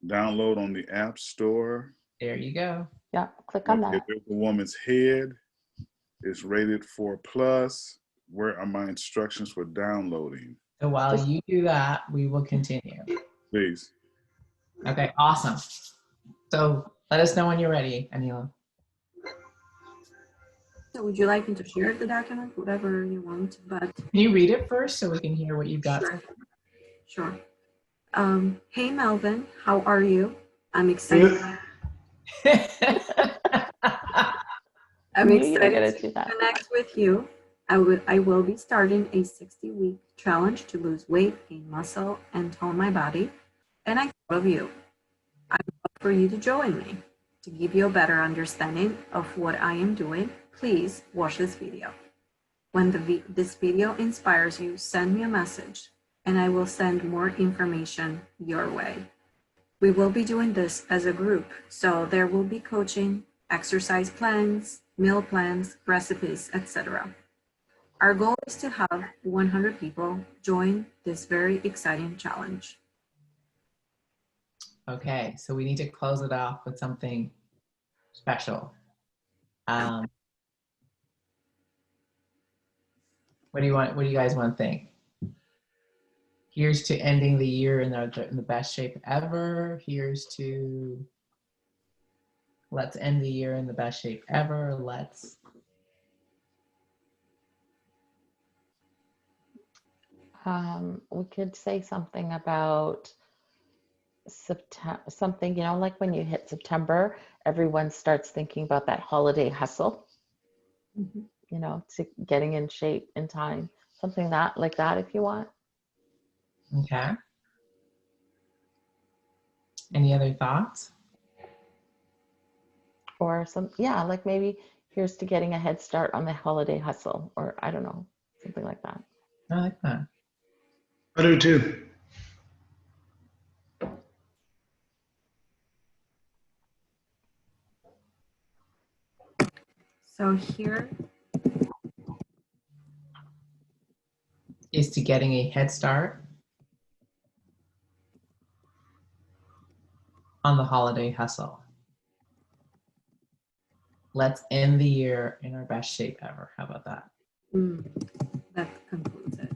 Download on the App Store. There you go. Yeah, click on that. There's a woman's head. It's rated 4+. Where are my instructions for downloading? So while you do that, we will continue. Please. Okay, awesome. So let us know when you're ready, Anila. So would you like me to share the document? Whatever you want, but. Can you read it first so we can hear what you've got? Sure. Hey, Melvin, how are you? I'm excited. I'm excited to connect with you. I will be starting a 60-week challenge to lose weight, gain muscle, and tone my body. And I thought of you. I'd love for you to join me. To give you a better understanding of what I am doing, please watch this video. When this video inspires you, send me a message and I will send more information your way. We will be doing this as a group, so there will be coaching, exercise plans, meal plans, recipes, etc. Our goal is to have 100 people join this very exciting challenge. Okay, so we need to close it off with something special. What do you want? What do you guys want to think? Here's to ending the year in the best shape ever. Here's to let's end the year in the best shape ever. Let's. We could say something about something, you know, like when you hit September, everyone starts thinking about that holiday hustle, you know, to getting in shape in time, something like that if you want. Okay. Any other thoughts? Or yeah, like maybe here's to getting a head start on the holiday hustle, or I don't know, something like that. I like that. I do too. So here, is to getting a head start on the holiday hustle. Let's end the year in our best shape ever. How about that? that concludes it.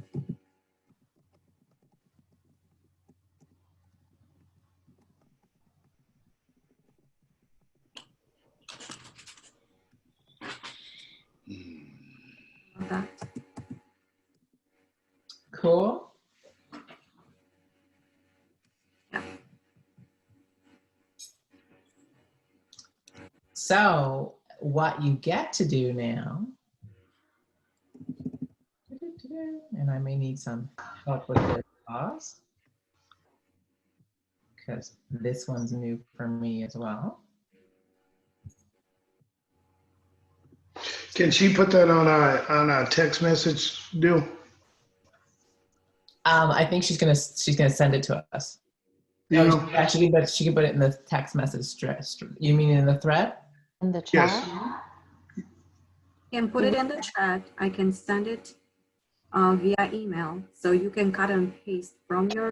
That. Cool. Yeah. So what you get to do now, and I may need some help with this pause, because this one's new for me as well. Can she put that on a text message deal? I think she's gonna send it to us. You Oh, know? yeah, she can put it in the text message. You mean in the thread? In the chat? Yes. You can put it in the chat. I can send it via email. So you can cut and paste from your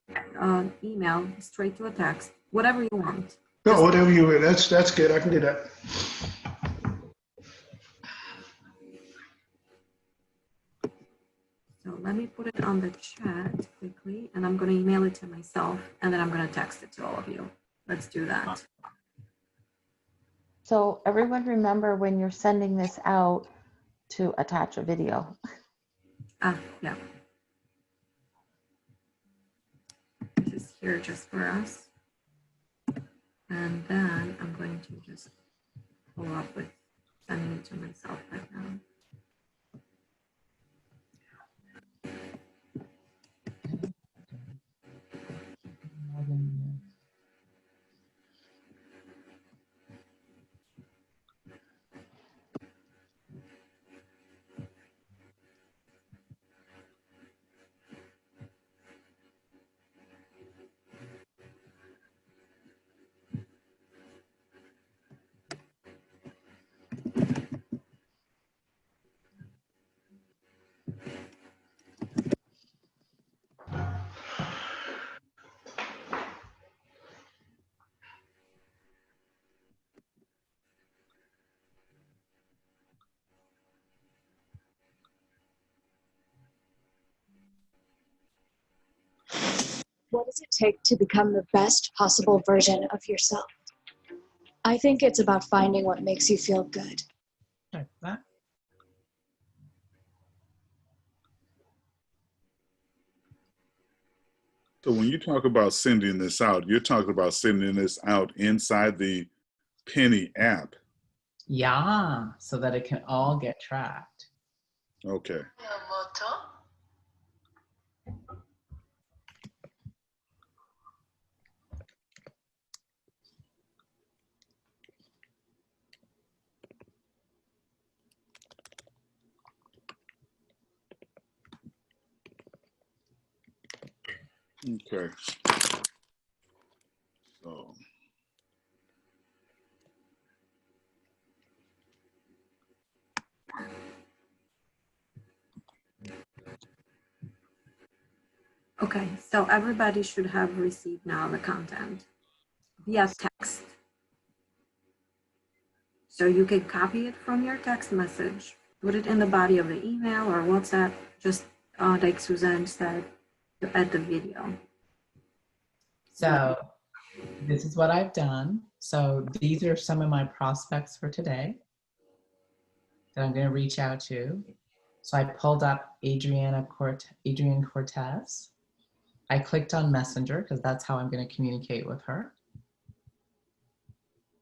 email straight to a text, whatever you want. No, whatever you, that's good. I can do that. So let me put it on the chat quickly, and I'm going to email it to myself, and then I'm going to text it to all of you. Let's do that. So everyone remember when you're sending this out to attach a video. Yeah. This is here just for us. And then I'm going to just follow up with sending it to myself right now. What does it take to become the best possible version of yourself? I think it's about finding what makes you feel good. Like that. So when you talk about sending this out, you're talking about sending this out inside the Penny app. Yeah, so that it can all get tracked. Okay. Okay. So. Okay, so everybody should have received now the content via text. So you can copy it from your text message, put it in the body of the email or WhatsApp, just like Suzanne said, to add the video. So this is what I've done. So these are some of my prospects for today that I'm going to reach out to. So I pulled up Adrian Cortez. I clicked on Messenger because that's how I'm going to communicate with her.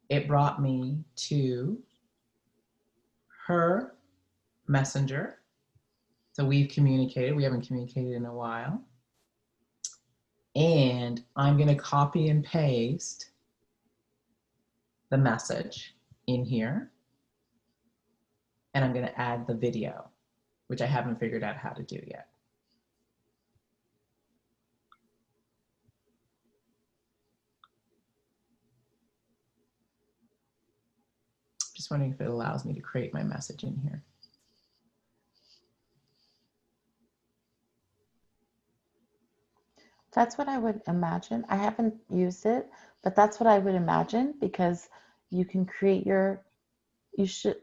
It brought me to her Messenger. So we've communicated. We haven't communicated in a while. And I'm going to copy and paste the message in here. And I'm going to add the video, which I haven't figured out how to do yet. Just wondering if it allows me to create my message in here. That's what I would imagine. I haven't used it, but that's what I would imagine, because you can create your, you should,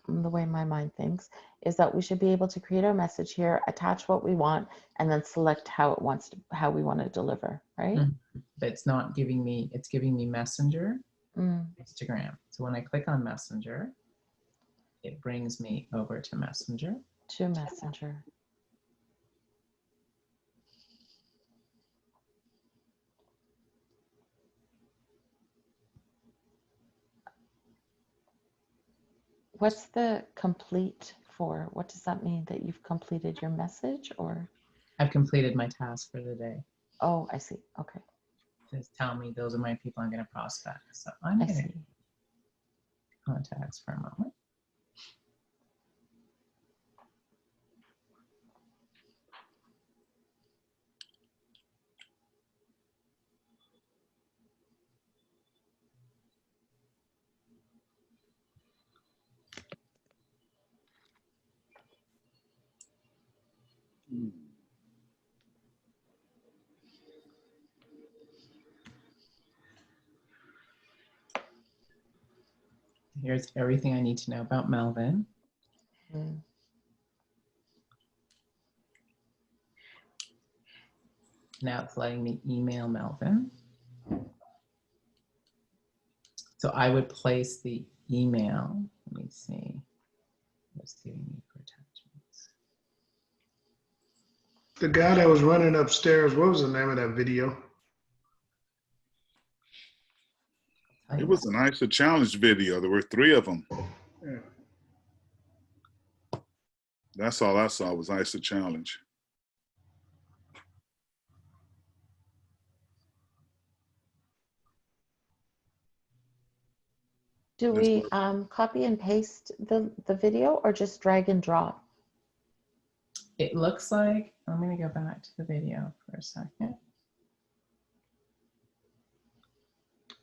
the way my mind thinks is that we should be able to create our message here, attach what we want, and then select how it wants to, how we want to deliver, right? But it's not giving me, it's giving me Messenger, Mm. Instagram. So when I click on Messenger, it brings me over to Messenger. To Messenger. What's the complete for? What does that mean? That you've completed your message, or? I've completed my task for the day. Oh, I see. Okay. Just tell me those are my people I'm going to prospect. So I'm I going to see. contacts for a moment. Here's everything I need to know about Melvin. Mm. Now it's letting me email Melvin. So I would place the email. Let me see. What's giving me for attachments? The guy that was running upstairs, what was the name of that video? It was an ISA challenge video. There were 3 of them. Yeah. That's all I saw was ISA challenge. Do That's we copy and paste the video, or just drag and drop? It looks like, I'm going to go back to the video for a second.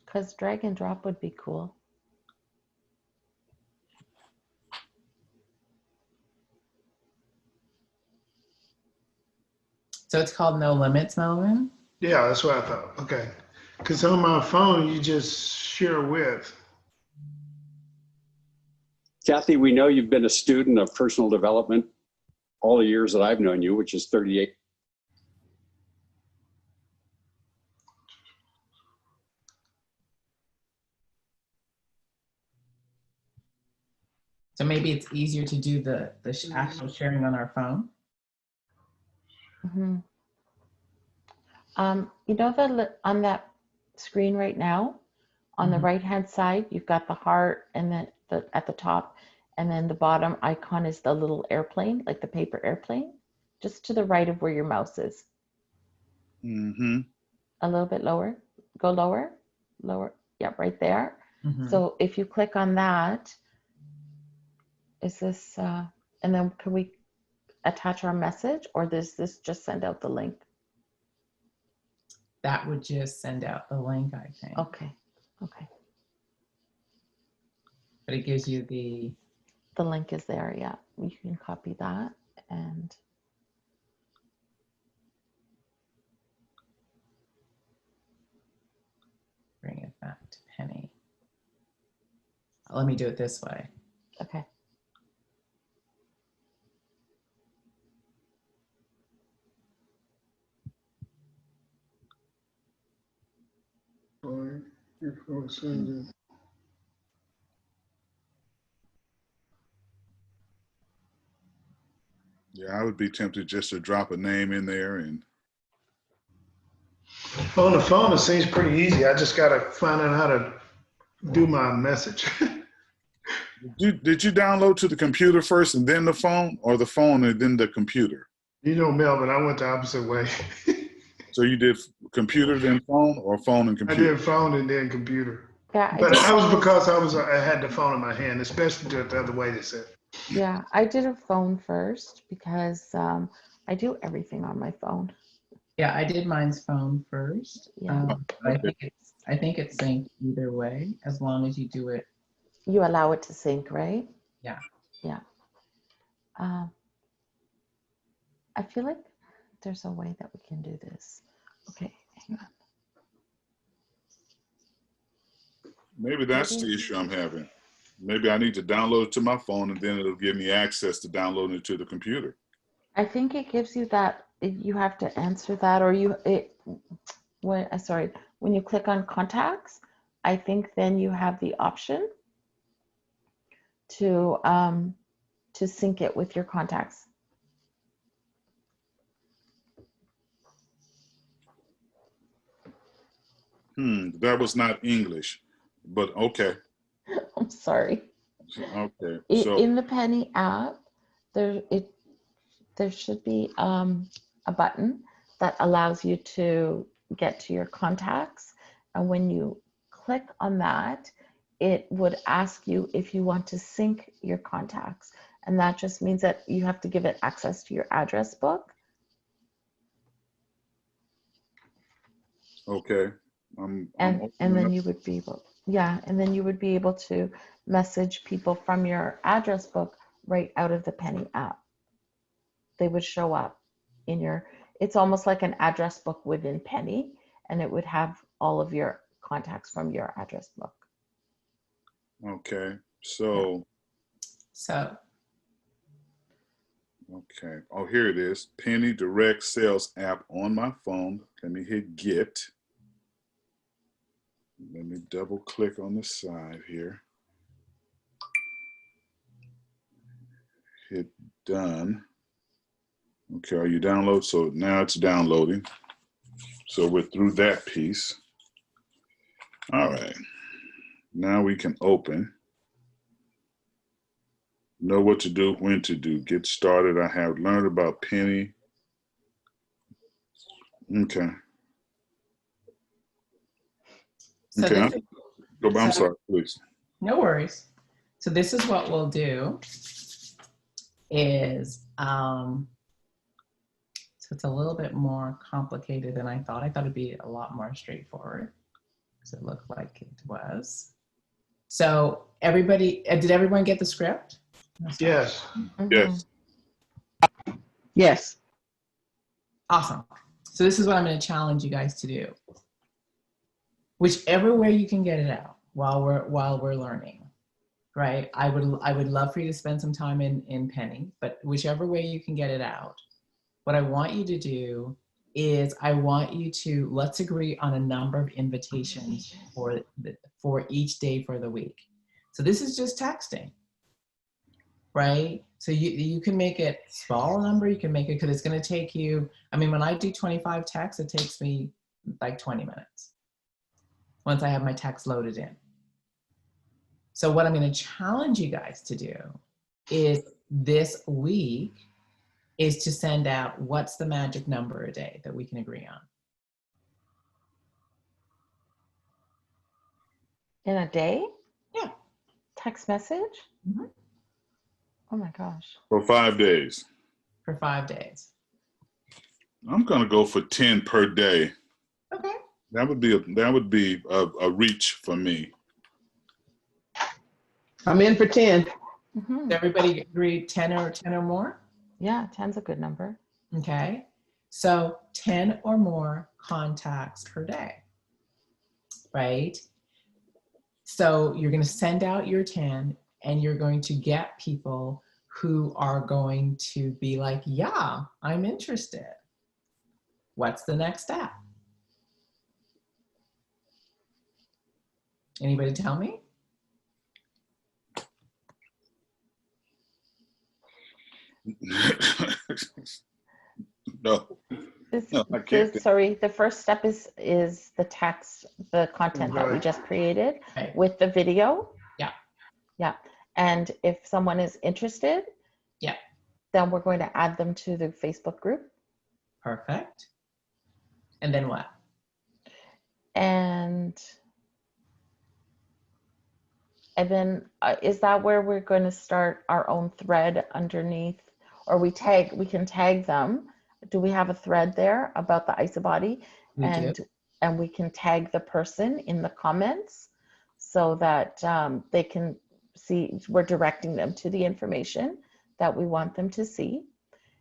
Because drag and drop would be cool. So it's called No Limits, Melvin? Yeah, that's what I thought. Okay. Because on my phone, you just share with. Kathy, we know you've been a student of personal development all the years that I've known you, which is 38. So maybe it's easier to do the actual sharing on our phone. Mm-hmm. You know, on that screen right now, on the right-hand side, you've got the heart, and then at the top, and then the bottom icon is the little airplane, like the paper airplane, just to the right of where your mouse is. Mm-hmm. A little bit lower. Go lower, lower. Yeah, right there. So if you click on that, is this, and then can we attach our message, or does this just send out the link? That would just send out the link, I think. Okay, okay. But it gives you the link is there, yeah. You can copy that and bring it back to Penny. Let me do it this way. okay. Yeah, I would be tempted just to drop a name in there and. On the phone, it seems pretty easy. I just got to find out how to do my message. Did you download to the computer first and then the phone, or the phone and then the computer? You know, Melvin, I went the opposite way. So you did computer then phone, or phone and I computer? did phone and then computer. Yeah, But that was because I had the phone in my hand, especially the other way they said. Yeah, I did a phone first because I do everything on my phone. Yeah, I did mine's phone first. Yeah. I think it's synced either way, as long as you do it You allow it to sync, right? Yeah. Yeah. I feel like there's a way that we can do this. Okay, hang on. Maybe that's the issue I'm having. Maybe I need to download it to my phone and then it'll give me access to downloading it to the computer. I think it gives you that, you have to answer that, or when you click on contacts, I think then you have the option to sync it with your contacts. That was not English, but okay. I'm sorry. Okay. So In the Penny app, there should be a button that allows you to get to your contacts, and when you click on that, it would ask you if you want to sync your contacts, and that just means that you have to give it access to your address book. okay. And then you would be able, yeah, and then you would be able to message people from your address book right out of the Penny app. They would show up in your, it's almost like an address book within Penny, and it would have all of your contacts from your address book. Okay. So okay. Oh, here it is. Penny Direct Sales app on my phone. Let me hit get. Let me double click on the side here. Hit done. Okay, are you download? So now it's downloading. So we're through that piece. All right. Now we can open. Know what to do, when to do. Get started. I have learned about Penny. Okay. So Okay. I'm sorry, please. No worries. So this is what we'll do is, so it's a little bit more complicated than I thought. I thought it'd be a lot more straightforward because it looked like it was. So everybody, did everyone get the script? Yes. Yes. Yes. Awesome. So this is what I'm going to challenge you guys to do. Whichever way you can get it out while we're learning, right? I would love for you to spend some time in Penny, but whichever way you can get it out, what I want you to do is I want you to, let's agree on a number of invitations for each day for the week. So this is just texting, right? So you can make it small number, you can make it, because it's going to take you, I mean, when I do 25 texts, it takes me like 20 minutes once I have my text loaded in. So what I'm going to challenge you guys to do is this week is to send out, what's the magic number a day that we can agree on? In a day? Yeah. Text message? Mm-hmm. Oh my gosh. For 5 days. For 5 days. I'm gonna go for 10 per day. Okay. That would be a reach for me. I'm in for 10. Mm-hmm. Did everybody agree 10 or more? Yeah, 10's a good number. Okay. So 10 or more contacts per day, right? So you're going to send out your 10 and you're going to get people who are going to be like, yeah, I'm interested. What's the next step? Anybody tell me? No. I can't. Sorry, the first step is the text, the content that we just created with the video. Yeah. Yeah. And if someone is interested, yeah, then we're going to add them to the Facebook group. Perfect. And then what? And then is that where we're going to start our own thread underneath, or we can tag them? Do we have a thread there about the isobody? And we can tag the person in the comments so that they can see, we're directing them to the information that we want them to see.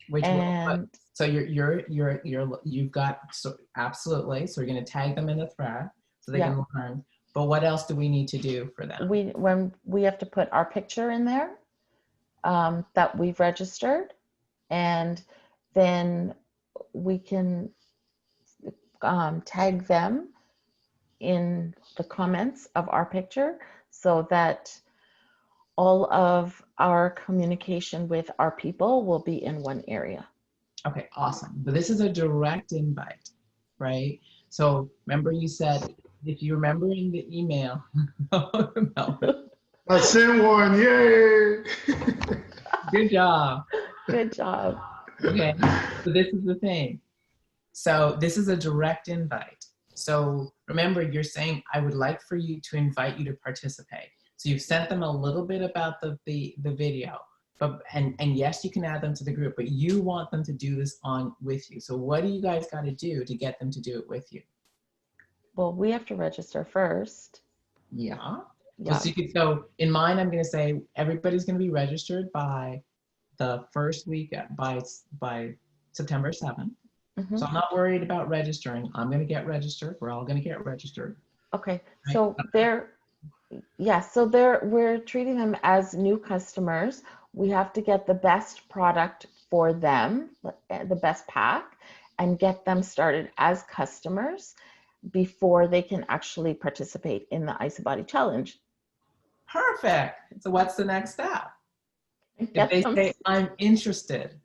Which And so you've got, so absolutely. So we're going to tag them in the thread so they can learn. But what else do we need to do for them? when we have to put our picture in there that we've registered, and then we can tag them in the comments of our picture so that all of our communication with our people will be in one area. Okay, awesome. But this is a direct invite, right? So remember you said, if you remember in the email, I sent one, yay! Good job. Good job. Okay, so this is the thing. So this is a direct invite. So remember, you're saying, I would like for you to invite you to participate. So you've sent them a little bit about the video, but and yes, you can add them to the group, but you want them to do this on with you. So what do you guys got to do to get them to do it with you? Well, we have to register first. Yeah. Yeah. So in mine, I'm going to say everybody's going to be registered by the first week by September 7th. Mhm. So I'm not worried about registering. I'm going to get registered. We're all going to get registered. Okay. Right. So we're treating them as new customers. We have to get the best product for them, the best pack, and get them started as customers before they can actually participate in the IsaBody challenge. Perfect. So what's the next step? Get If they them, say, I'm interested.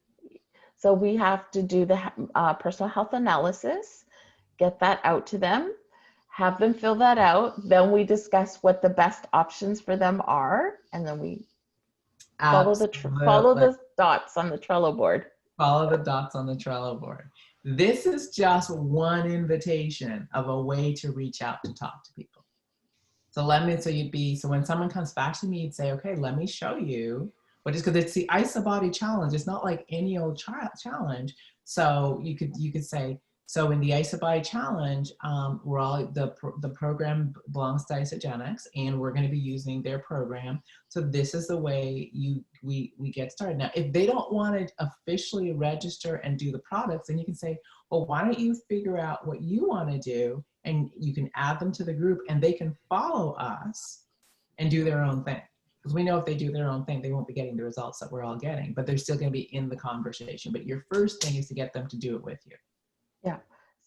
so we have to do the personal health analysis, get that out to them, have them fill that out. Then we discuss what the best options for them are, and then we follow the dots on the Trello board. Follow the dots on the Trello board. This is just one invitation of a way to reach out to talk to people. So so when someone comes back to me, you'd say, okay, let me show you what is, because it's the IsaBody challenge. It's not like any old challenge. So you could say, so in the IsaBody challenge, we're all, the program belongs to Isagenix, and we're going to be using their program. So this is the way we get started. Now, if they don't want to officially register and do the products, then you can say, well, why don't you figure out what you want to do, and you can add them to the group, and they can follow us and do their own thing. Because we know if they do their own thing, they won't be getting the results that we're all getting, but they're still going to be in the conversation. But your first thing is to get them to do it with you. Yeah.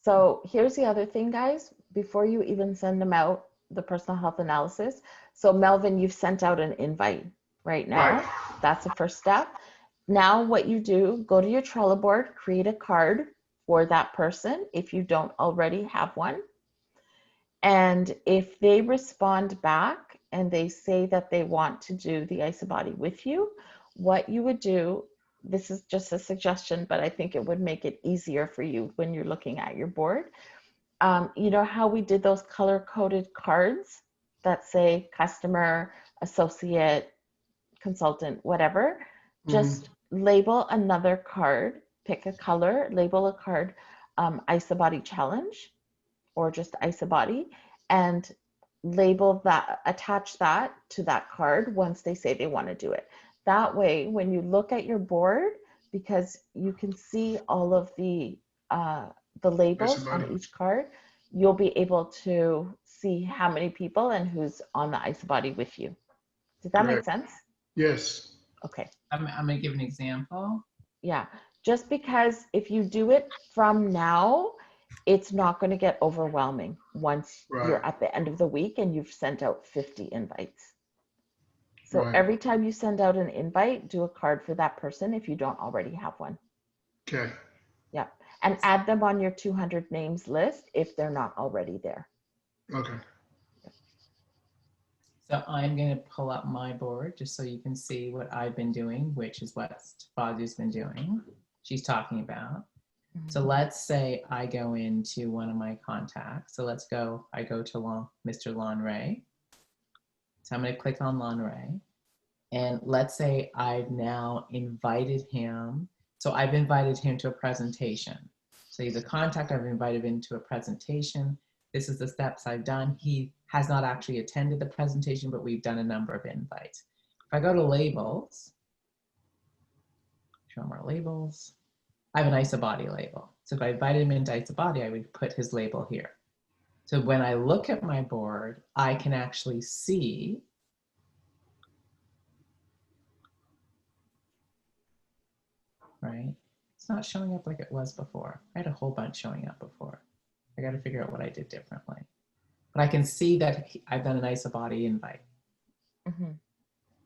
So here's the other thing, guys, before you even send them out the personal health analysis. So Melvin, you've sent out an invite right now. Right. That's the first step. Now what you do, go to your Trello board, create a card for that person if you don't already have one. And if they respond back and they say that they want to do the IsaBody with you, what you would do, this is just a suggestion, but I think it would make it easier for you when you're looking at your board. You know how we did those color-coded cards that say customer, associate, consultant, whatever? Mm-hmm. Just label another card, pick a color, label a card IsaBody challenge or just IsaBody, and label that, attach that to that card once they say they want to do it. That way, when you look at your board, because you can see all of the labels on each card, you'll be able to see how many people and who's on the IsaBody with you. Does that make sense? Yes. Okay. I'm going to give an example. Yeah. Just because if you do it from now, it's not going to get overwhelming once you're at the end of the week and you've sent out 50 invites. So every time you send out an invite, do a card for that person if you don't already have one. Okay. Yeah. And add them on your 200 names list if they're not already there. Okay. So I'm going to pull up my board just so you can see what I've been doing, which is what Fazi's been doing. She's talking about. Mm-hmm. So let's say I go into one of my contacts. So I go to Mr. Lon Ray. So I'm going to click on Lon Ray. And let's say I've now invited him. So I've invited him to a presentation. So he's a contact, I've invited him to a presentation. This is the steps I've done. He has not actually attended the presentation, but we've done a number of invites. If I go to labels, show more labels. I have an Isabody label. So if I invited him into Isabody, I would put his label here. So when I look at my board, I can actually see right? It's not showing up like it was before. I had a whole bunch showing up before. I got to figure out what I did differently. But I can see that I've done an Isabody invite,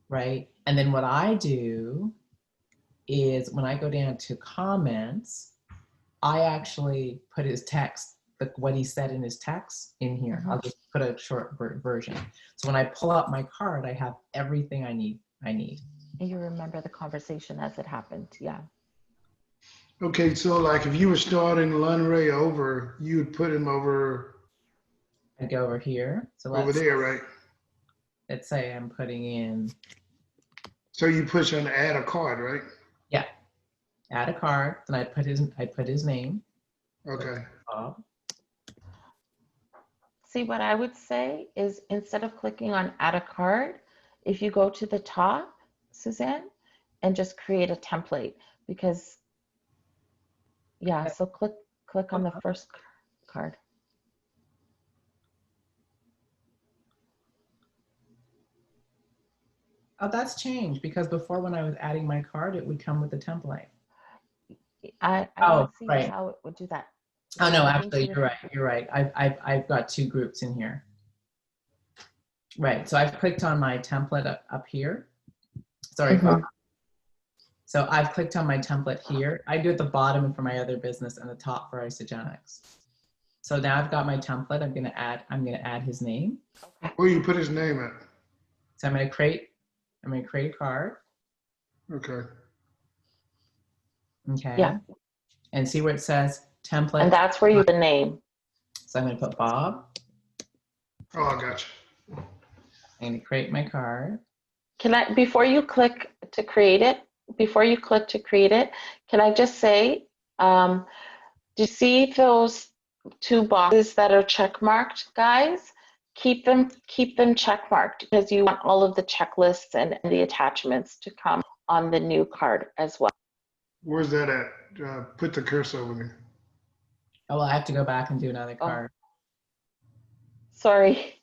right? And then what I do is when I go down to comments, I actually put his text, what he said in his text in here. I'll just put a short version. So when I pull up my card, I have everything I need. And you remember the conversation as it happened. Yeah. Okay, so like if you were starting Lunray over, you would put him over I'd go over here. So over there, right? Let's say I'm putting in. So you push on add a card, right? Yeah. Add a card. Then I put his name. Okay. See, what I would say is instead of clicking on add a card, if you go to the top, Suzanne, and just create a template, because yeah, so click on the first card. Oh, that's changed because before when I was adding my card, it would come with the template. I don't see how it would do that. Oh no, actually, you're right. I've got two groups in here. Right, so I've clicked on my template up here. Sorry, so I've clicked on my template here. I do at the bottom for my other business and the top for Isogenics. So now I've got my template. I'm gonna add his name. Where you put his name at? So I'm gonna create a card. Okay. Okay. Yeah. And see where it says template. And that's where you put the name. So I'm gonna put Bob. Oh, I got you. I'm gonna create my card. Can I, before you click to create it, can I just say, do you see those two boxes that are check marked, guys? Keep them check marked because you want all of the checklists and the attachments to come on the new card as well. Where's that at? Put the cursor over there. Oh, well, I have to go back and do another card. Sorry.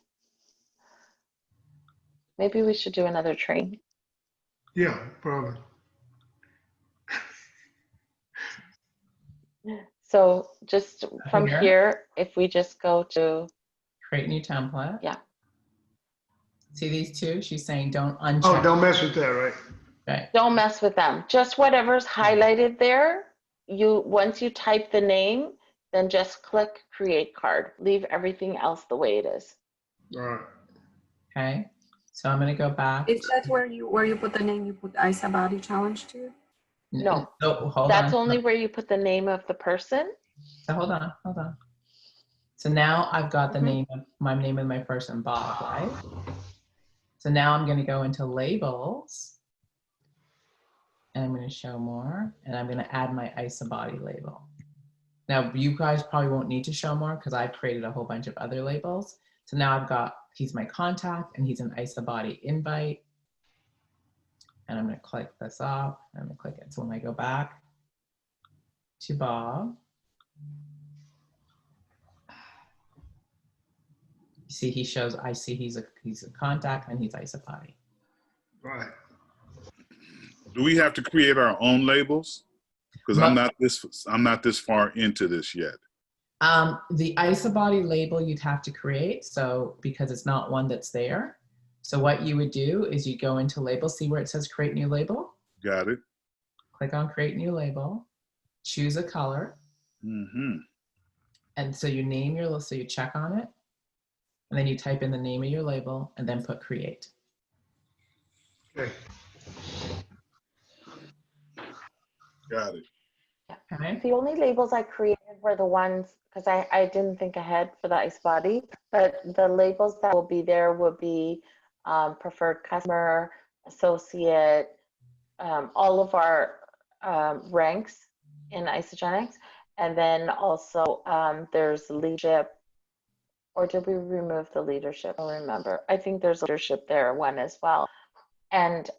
Maybe we should do another train. Yeah, probably. So just from here, if we just go to create new template. Yeah. See these two? She's saying don't uncheck. Oh, don't mess with that, right? Right. Don't mess with them. Just whatever's highlighted there, once you type the name, then just click create card. Leave everything else the way it is. All right. Okay. So I'm going to go back. Is that where you put the name you put Isabody challenge to? No. Oh, hold That's on. only where you put the name of the person. So hold on. So now I've got the name of my person, Bob, right? So now I'm going to go into labels and I'm going to show more and I'm going to add my Isabody label. Now you guys probably won't need to show more because I've created a whole bunch of other labels. So now I've got, he's my contact and he's an Isabody invite. And I'm going to click this off. I'm going to click it. So when I go back to Bob, you see he shows, I see he's a contact and he's Isabody. Right. Do we have to create our own labels? Because I'm not this far into this yet. The Isabody label you'd have to create, so because it's not one that's there. So what you would do is you go into label, see where it says create new label? Got it. Click on create new label, choose a color. And so you name your, so you check on it, and then you type in the name of your label and then put create. Okay. Got it. Okay. The only labels I created were the ones, because I didn't think ahead for the Isabody, but the labels that will be there will be preferred customer, associate, all of our ranks in Isogenics. And then also there's leadership, or did we remove the leadership? I don't remember. I think there's leadership there one as well. And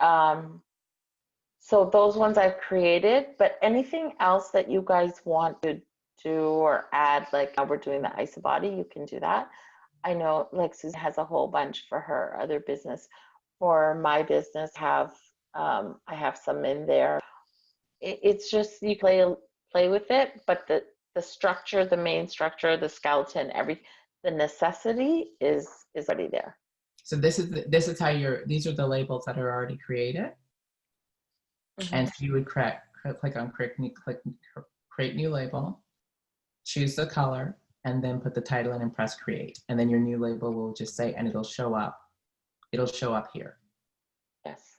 so those ones I've created, but anything else that you guys want to do or add, like how we're doing the Isabody, you can do that. I know like Susan has a whole bunch for her other business. For my business, I have some in there. It's just you play with it, but the structure, the main structure, the skeleton, the necessity is already there. So this is how these are the labels that are already created. And so you would click on create new label, choose the color, and then put the title in and press create. And then your new label will just say, and it'll show up here. Yes.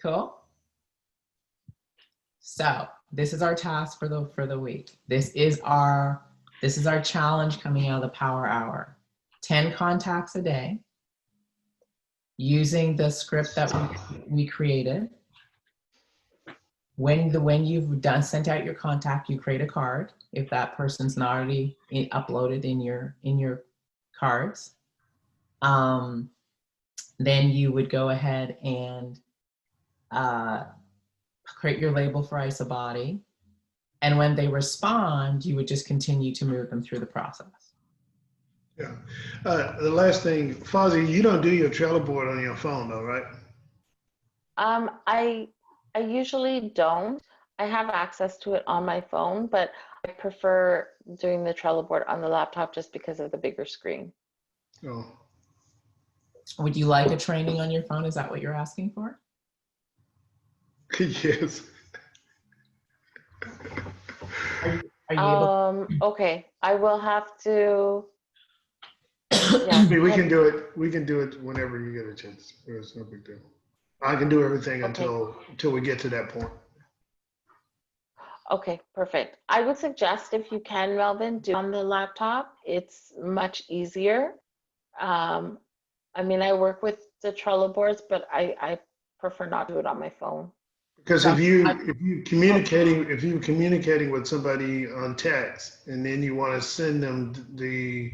Cool. So this is our task for the week. This is our challenge coming out of the Power Hour. 10 contacts a day using the script that we created. When you've sent out your contact, you create a card. If that person's not already uploaded in your cards, then you would go ahead and create your label for Isabody. And when they respond, you would just continue to move them through the process. Yeah. The last thing, Fozzie, you don't do your Trello board on your phone though, right? I usually don't. I have access to it on my phone, but I prefer doing the Trello board on the laptop just because of the bigger screen. Oh. Would you like a training on your phone? Is that what you're asking for? Yes. Are you able? Okay, I will have to. Yeah. I mean, we can do it. We can do it whenever you get a chance. It's no big deal. I can do everything until we get to that point. Okay, perfect. I would suggest if you can, Melvin, do it on the laptop. It's much easier. I mean, I work with the Trello boards, but I prefer not to do it on my phone. Because if you're communicating with somebody on text and then you want to send them the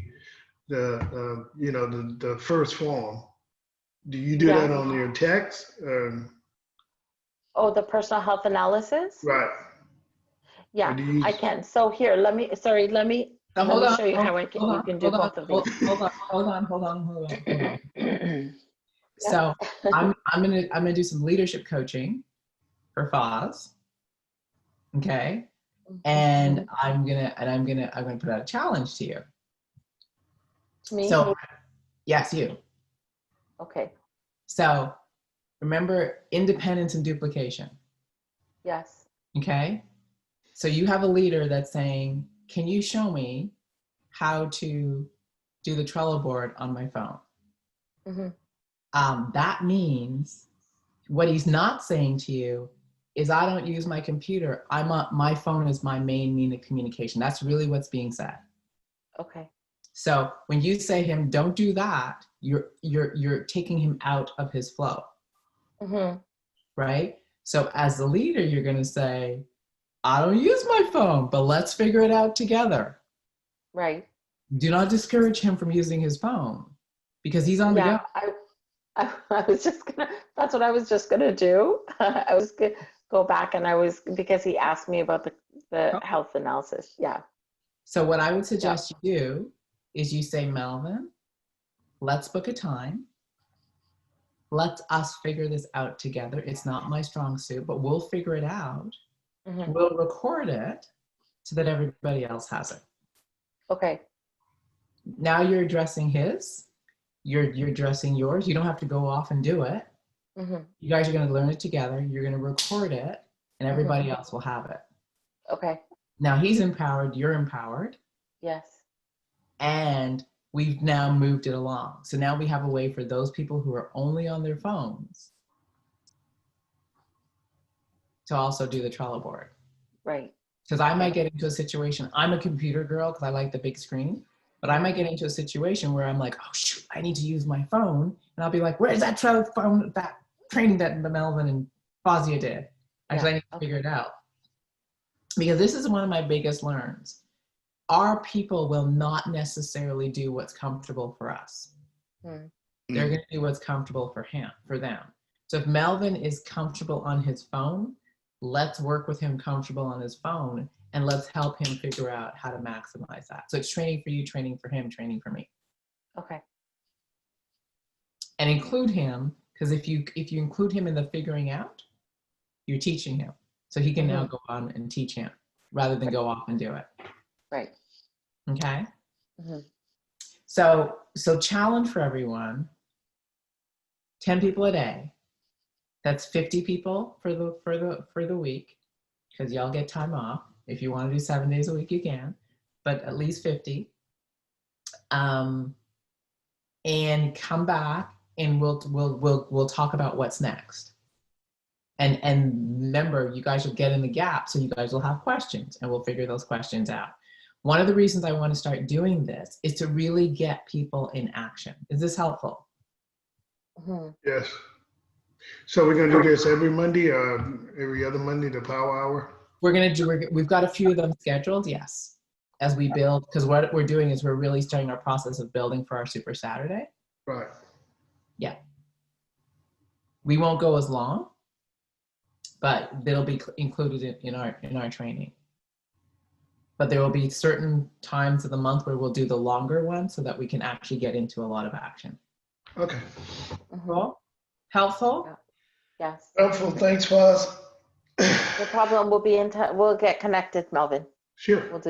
first form, do you do that on your text? Oh, the personal health analysis? Right. Yeah, I can. So here, let me show you how you can do both of these. Hold on. So I'm gonna do some leadership coaching for Foz. Okay. And I'm gonna put out a challenge to you. Me? So yes, you. Okay. So remember independence and duplication. Yes. Okay. So you have a leader that's saying, can you show me how to do the Trello board on my phone? That means what he's not saying to you is I don't use my computer. My phone is my main mean of communication. That's really what's being said. Okay. So when you say him, don't do that, you're taking him out of his flow. Right? So as the leader, you're going to say, I don't use my phone, but let's figure it out together. Right. Do not discourage him from using his phone because he's on the go. I was just gonna, that's what I was just gonna do. I was gonna go back and because he asked me about the health analysis. Yeah. So what I would suggest you do is you say, Melvin, let's book a time. Let us figure this out together. It's not my strong suit, but we'll figure it out. We'll record it so that everybody else has it. Okay. Now you're addressing his, you're addressing yours. You don't have to go off and do it. You guys are going to learn it together. You're going to record it and everybody else will have it. Okay. Now he's empowered, you're empowered. Yes. And we've now moved it along. So now we have a way for those people who are only on their phones to also do the Trello board. Right. Because I might get into a situation, I'm a computer girl because I like the big screen, but I might get into a situation where I'm like, oh shoot, I need to use my phone. And I'll be like, where's that phone, that training that Melvin and Fozia did? Actually, I need to figure it out. Because this is one of my biggest learns. Our people will not necessarily do what's comfortable for us. They're going to do what's comfortable for them. So if Melvin is comfortable on his phone, let's work with him comfortable on his phone, and let's help him figure out how to maximize that. So it's training for you, training for him, training for me. Okay. And include him, because if you include him in the figuring out, you're teaching him. So he can now go on and teach him rather than go off and do it. Right. Okay. Mm-hmm. So challenge for everyone, 10 people a day. That's 50 people for the week, because y'all get time off. If you want to do 7 days a week, you can, but at least 50. And come back and we'll talk about what's next. And remember, you guys will get in the gap, so you guys will have questions, and we'll figure those questions out. One of the reasons I want to start doing this is to really get people in action. Is this helpful? Mm-hmm. Yes. So we're gonna do this every Monday or every other Monday, the power hour? We've got a few of them scheduled, yes, as we build, because what we're doing is we're really starting our process of building for our Super Saturday. Right. Yeah. We won't go as long, but they'll be included in our training. But there will be certain times of the month where we'll do the longer one so that we can actually get into a lot of action. Okay. Cool? Helpful? Yes. Helpful. Thanks, Foz. No problem. We'll be in touch. We'll get connected, Melvin. Sure. We'll do